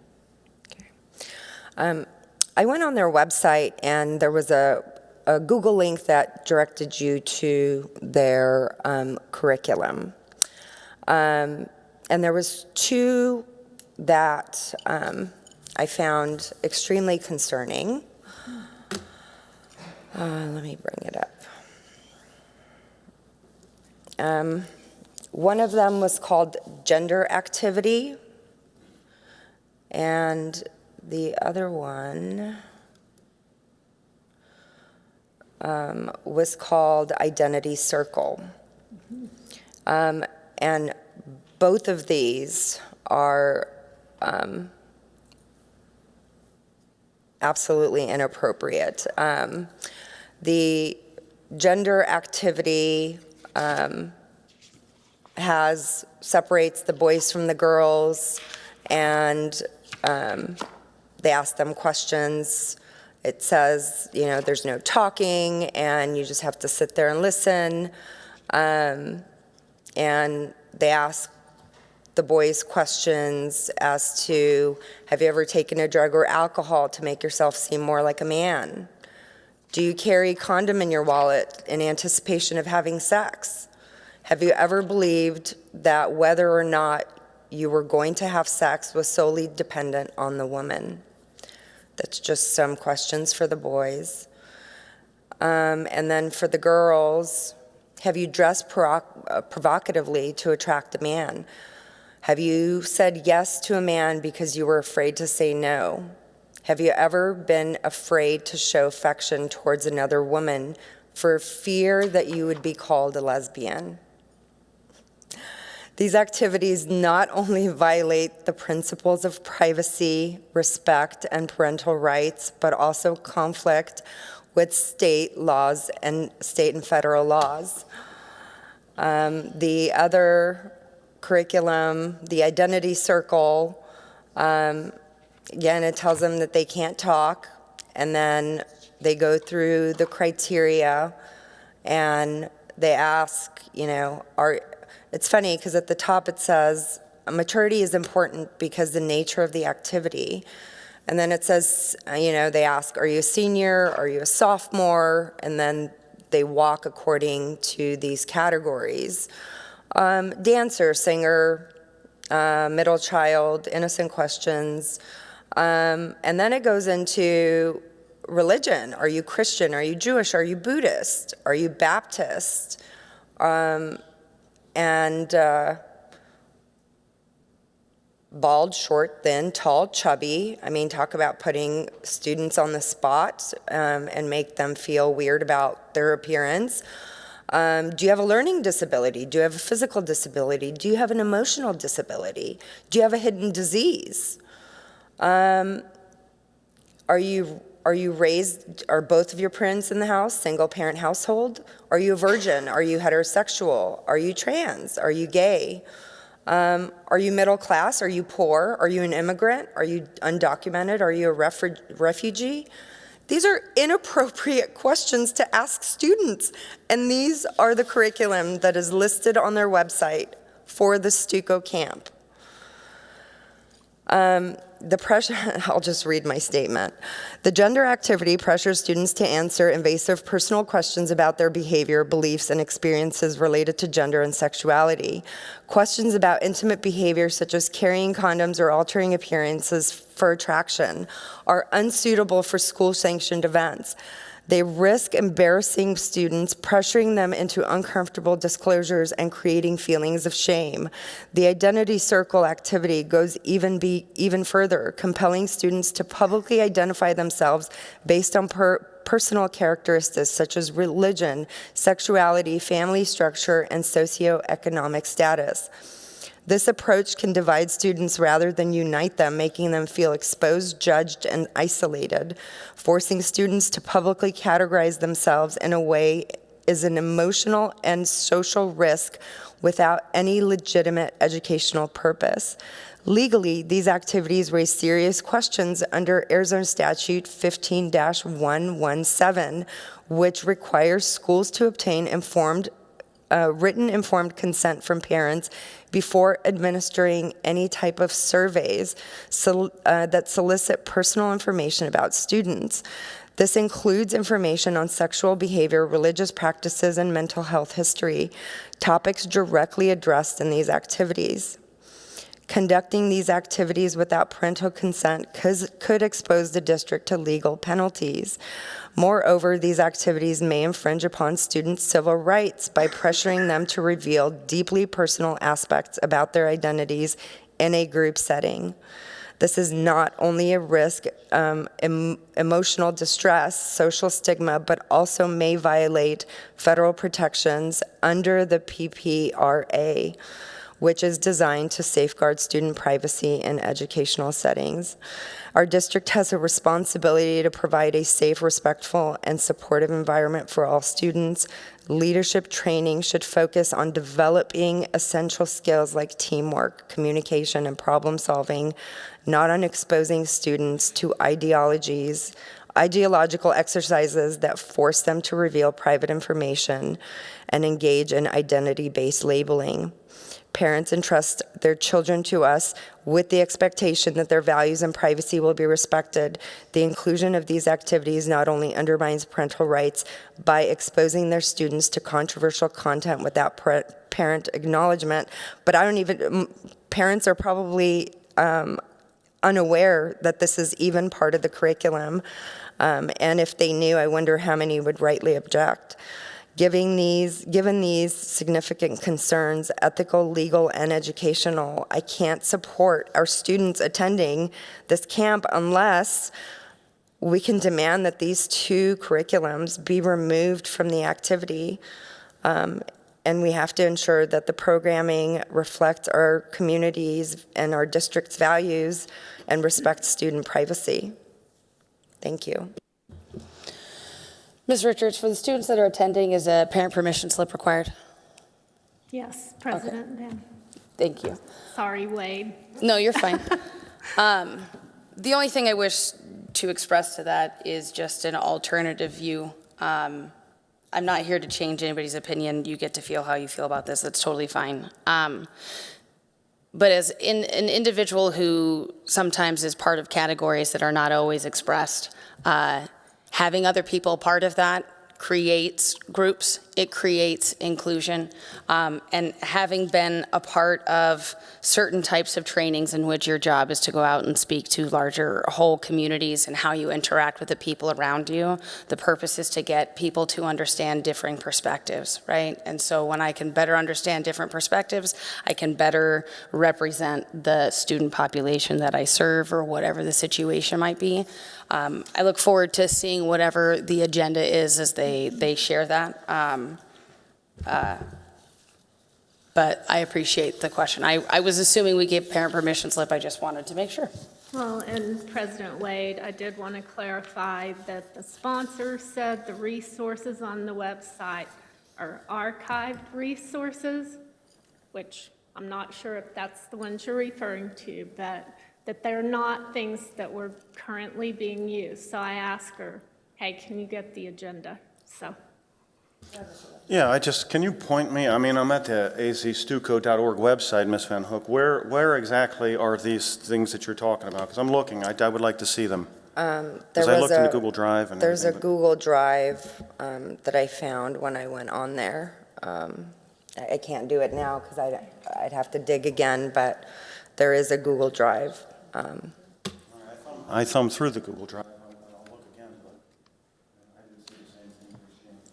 U: I went on their website and there was a Google link that directed you to their curriculum. And there was two that I found extremely concerning. Let me bring it up. One of them was called Gender Activity, and the other one was called Identity Circle. And both of these are absolutely inappropriate. The Gender Activity separates the boys from the girls, and they ask them questions. It says, there's no talking, and you just have to sit there and listen. And they ask the boys questions as to, have you ever taken a drug or alcohol to make yourself seem more like a man? Do you carry a condom in your wallet in anticipation of having sex? Have you ever believed that whether or not you were going to have sex was solely dependent on the woman? That's just some questions for the boys. And then for the girls, have you dressed provocatively to attract a man? Have you said yes to a man because you were afraid to say no? Have you ever been afraid to show affection towards another woman for fear that you would be called a lesbian? These activities not only violate the principles of privacy, respect, and parental rights, but also conflict with state laws and state and federal laws. The other curriculum, the Identity Circle, again, it tells them that they can't talk, and then they go through the criteria, and they ask, it's funny because at the top it says, maturity is important because the nature of the activity. And then it says, they ask, are you a senior? Are you a sophomore? And then they walk according to these categories. Dancer, singer, middle child, innocent questions. And then it goes into religion. Are you Christian? Are you Jewish? Are you Buddhist? Are you Baptist? Bald, short, thin, tall, chubby. Talk about putting students on the spot and make them feel weird about their appearance. Do you have a learning disability? Do you have a physical disability? Do you have an emotional disability? Do you have a hidden disease? Are you raised, are both of your parents in the house, single parent household? Are you a virgin? Are you heterosexual? Are you trans? Are you gay? Are you middle class? Are you poor? Are you an immigrant? Are you undocumented? Are you a refugee? These are inappropriate questions to ask students, and these are the curriculum that is listed on their website for the Stuco camp. The pressure, I'll just read my statement. The gender activity pressures students to answer invasive personal questions about their behavior, beliefs, and experiences related to gender and sexuality. Questions about intimate behavior, such as carrying condoms or altering appearances for attraction, are unsuitable for school-sanctioned events. They risk embarrassing students, pressuring them into uncomfortable disclosures and creating feelings of shame. The identity circle activity goes even further, compelling students to publicly identify themselves based on personal characteristics such as religion, sexuality, family structure, and socioeconomic status. This approach can divide students rather than unite them, making them feel exposed, judged, and isolated. Forcing students to publicly categorize themselves in a way is an emotional and social risk without any legitimate educational purpose. Legally, these activities raise serious questions under Arizona Statute 15-117, which requires schools to obtain written informed consent from parents before administering any type of surveys that solicit personal information about students. This includes information on sexual behavior, religious practices, and mental health history, topics directly addressed in these activities. Conducting these activities without parental consent could expose the district to legal penalties. Moreover, these activities may infringe upon students' civil rights by pressuring them to reveal deeply personal aspects about their identities in a group setting. This is not only a risk, emotional distress, social stigma, but also may violate federal protections under the PPRA, which is designed to safeguard student privacy in educational settings. Our district has a responsibility to provide a safe, respectful, and supportive environment for all students. Leadership training should focus on developing essential skills like teamwork, communication, and problem solving, not on exposing students to ideological exercises that force them to reveal private information and engage in identity-based labeling. Parents entrust their children to us with the expectation that their values and privacy will be respected. The inclusion of these activities not only undermines parental rights by exposing their students to controversial content without parent acknowledgement, but parents are probably unaware that this is even part of the curriculum. And if they knew, I wonder how many would rightly object. Given these significant concerns, ethical, legal, and educational, I can't support our students attending this camp unless we can demand that these two curriculums be removed from the activity. And we have to ensure that the programming reflects our communities and our district's values and respects student privacy. Thank you.
B: Ms. Richards, for the students that are attending, is a parent permission slip required?
C: Yes, President Van.
B: Thank you.
C: Sorry, Wade.
B: No, you're fine. The only thing I wish to express to that is just an alternative view. I'm not here to change anybody's opinion. You get to feel how you feel about this. That's totally fine. But as an individual who sometimes is part of categories that are not always expressed, having other people part of that creates groups, it creates inclusion, and having been a part of certain types of trainings in which your job is to go out and speak to larger whole communities and how you interact with the people around you, the purpose is to get people to understand differing perspectives, right? And so when I can better understand different perspectives, I can better represent the student population that I serve or whatever the situation might be. I look forward to seeing whatever the agenda is as they share that. But I appreciate the question. I was assuming we gave parent permission slip. I just wanted to make sure.
C: Well, and President Wade, I did want to clarify that the sponsor said the resources on the website are archived resources, which I'm not sure if that's the ones you're referring to, but that they're not things that were currently being used. So I asked her, hey, can you get the agenda? So
A: Yeah, can you point me, I mean, I'm at the azstuco.org website, Ms. Van Hook. Where exactly are these things that you're talking about? Because I'm looking, I would like to see them. Because I looked into Google Drive and
U: There's a
A: everything,
U: Google Drive that I found when I went on there. I can't do it now because I'd have to dig again, but there is a Google Drive.
A: I thumbed through the Google Drive. I'll look again, but I didn't see the same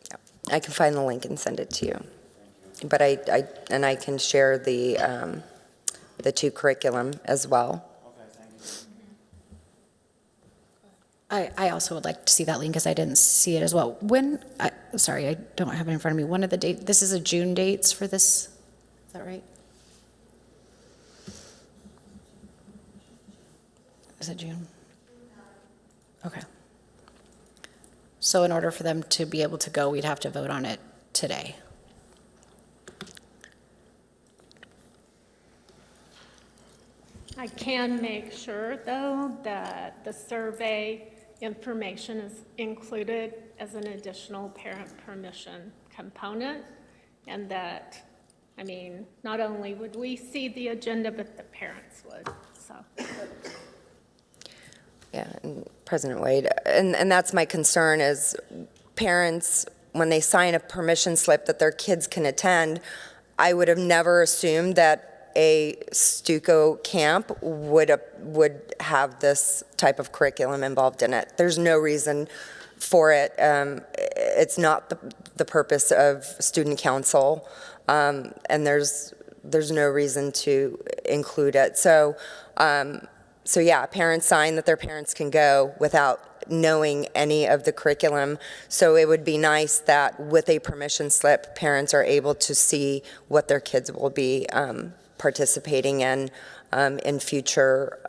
A: thing.
U: I can find the link and send it to you. But I can share the two curriculum as well.
E: I also would like to see that link because I didn't see it as well. Sorry, I don't have it in front of me. When are the date? This is a June dates for this, is that right? Is it June? Okay. So in order for them to be able to go, we'd have to vote on it today.
C: I can make sure, though, that the survey information is included as an additional parent permission component, and that, I mean, not only would we see the agenda, but the parents would, so.
U: Yeah, and President Wade, and that's my concern is parents, when they sign a permission slip that their kids can attend, I would have never assumed that a Stuco camp would have this type of curriculum involved in it. There's no reason for it. It's not the purpose of student council, and there's no reason to include it. So yeah, parents sign that their parents can go without knowing any of the curriculum. So it would be nice that with a permission slip, parents are able to see what their kids will be participating in future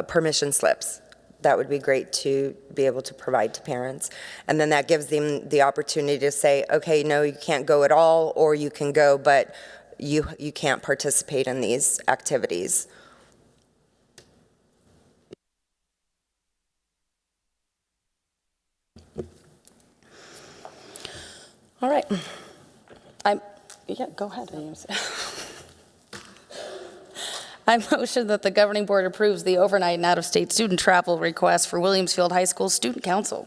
U: permission slips. That would be great to be able to provide to parents. And then that gives them the opportunity to say, okay, no, you can't go at all, or you can go, but you can't participate in these activities.
B: All right. Yeah, go ahead. I motion that the governing board approves the overnight and out-of-state student travel request for Williamsfield High School Student Council.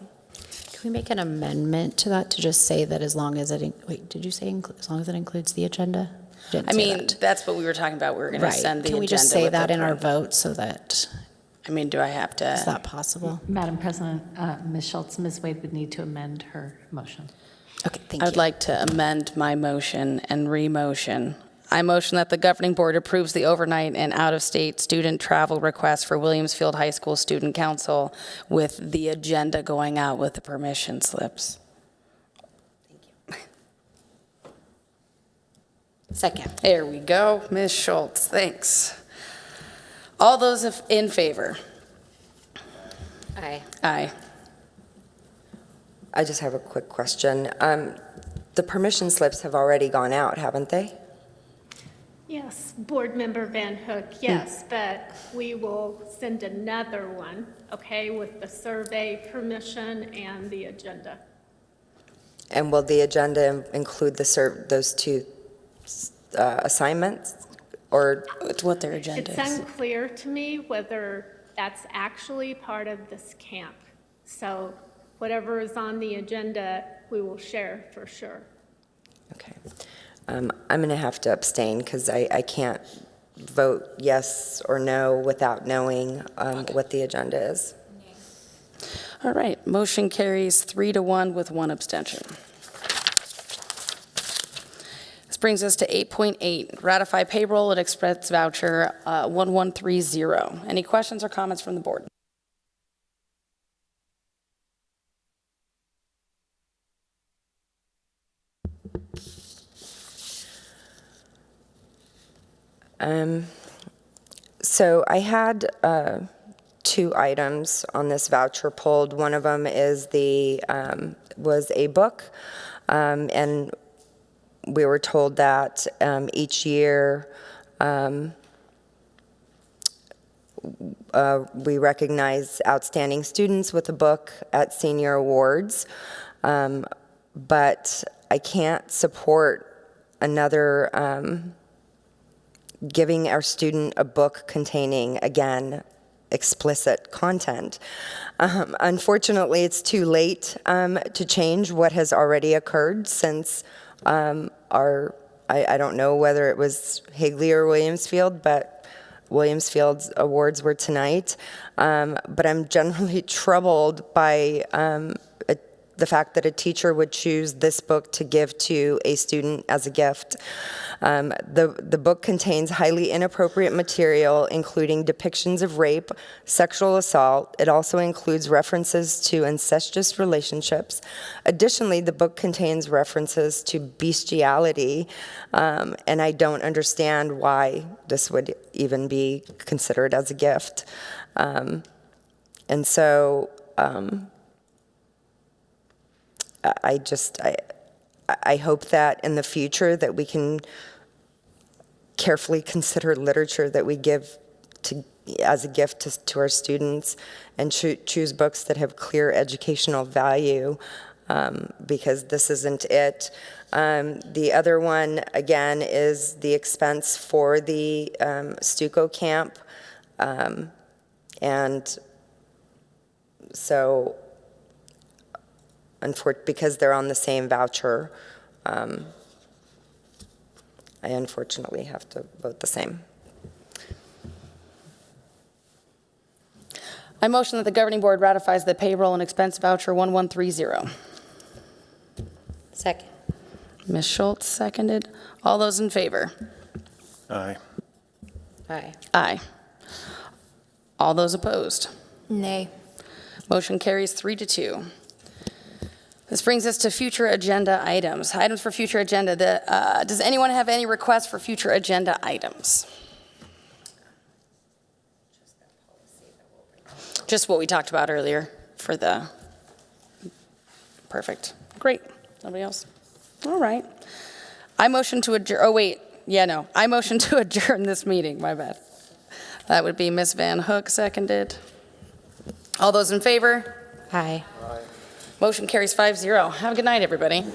E: Can we make an amendment to that to just say that as long as it, wait, did you say as long as it includes the agenda? You didn't
B: I
E: say
B: mean,
E: that.
B: that's what we were talking about. We were going to
E: Right.
B: send the agenda.
E: Can we just say
B: with
E: that
B: the
E: in our
B: pro-
E: vote so that,
B: I mean, do I have to?
E: is that possible?
G: Madam President, Ms. Schultz, Ms. Wade would need to amend her motion.
E: Okay, thank
B: I
E: you.
B: would like to amend my motion and re-motion. I motion that the governing board approves the overnight and out-of-state student travel request for Williamsfield High School Student Council with the agenda going out with the permission slips.
E: Second.
B: There we go, Ms. Schultz, thanks. All those in favor?
E: Aye.
B: Aye.
U: I just have a quick question. The permission slips have already gone out, haven't they?
C: Yes, Board Member Van Hook, yes, but we will send another one, okay, with the survey permission and the agenda.
U: And will the agenda include those two assignments? Or
B: it's what their agenda
C: It's unclear to me whether that's actually part of this camp. So whatever is on the agenda, we will share for sure.
U: Okay. I'm going to have to abstain because I can't vote yes or no without knowing what the agenda is.
B: All right, motion carries 3-1 with 1 abstention. This brings us to 8.8, ratify payroll and expense voucher 1130. Any questions or comments from the board?
U: So I had 2 items on this voucher pulled. One of them is was a book, and we were told that each year we recognize outstanding students with a book at senior awards. But I can't support another giving our student a book containing, again, explicit content. Unfortunately, it's too late to change what has already occurred since I don't know whether it was Higley or Williamsfield, but Williamsfield's awards were tonight. But I'm generally troubled by the fact that a teacher would choose this book to give to a student as a gift. The book contains highly inappropriate material, including depictions of rape, sexual assault. It also includes references to incestuous relationships. Additionally, the book contains references to bestiality, and I don't understand why this would even be considered as a gift. And so I hope that in the future that we can carefully consider literature that we give as a gift to our students and choose books that have clear educational value, because this isn't it. The other one, again, is the expense for the Stuco camp. And so, because they're on the same voucher, I unfortunately have to vote the same.
B: I motion that the governing board ratifies the payroll and expense voucher 1130.
E: Second.
B: Ms. Schultz seconded. All those in favor?
A: Aye.
E: Aye.
B: Aye. All those opposed?
F: Nay.
B: Motion carries 3-2. This brings us to future agenda items. Items for future agenda. Does anyone have any requests for future agenda items? Just what we talked about earlier for the, perfect. Great. Nobody else? All right. I motion to adjourn, I motion to adjourn this meeting, my bad. That would be Ms. Van Hook, seconded. All those in favor?
E: Aye.
B: Motion carries 5-0. Have a good night, everybody.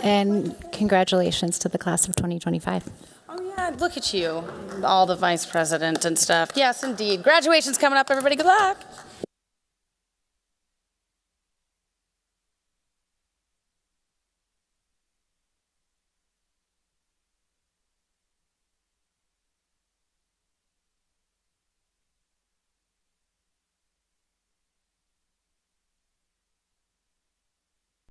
E: And congratulations to the class of 2025.
B: Oh, yeah, look at you, all the vice president and stuff. Yes, indeed. Graduation's coming up, everybody. Good luck.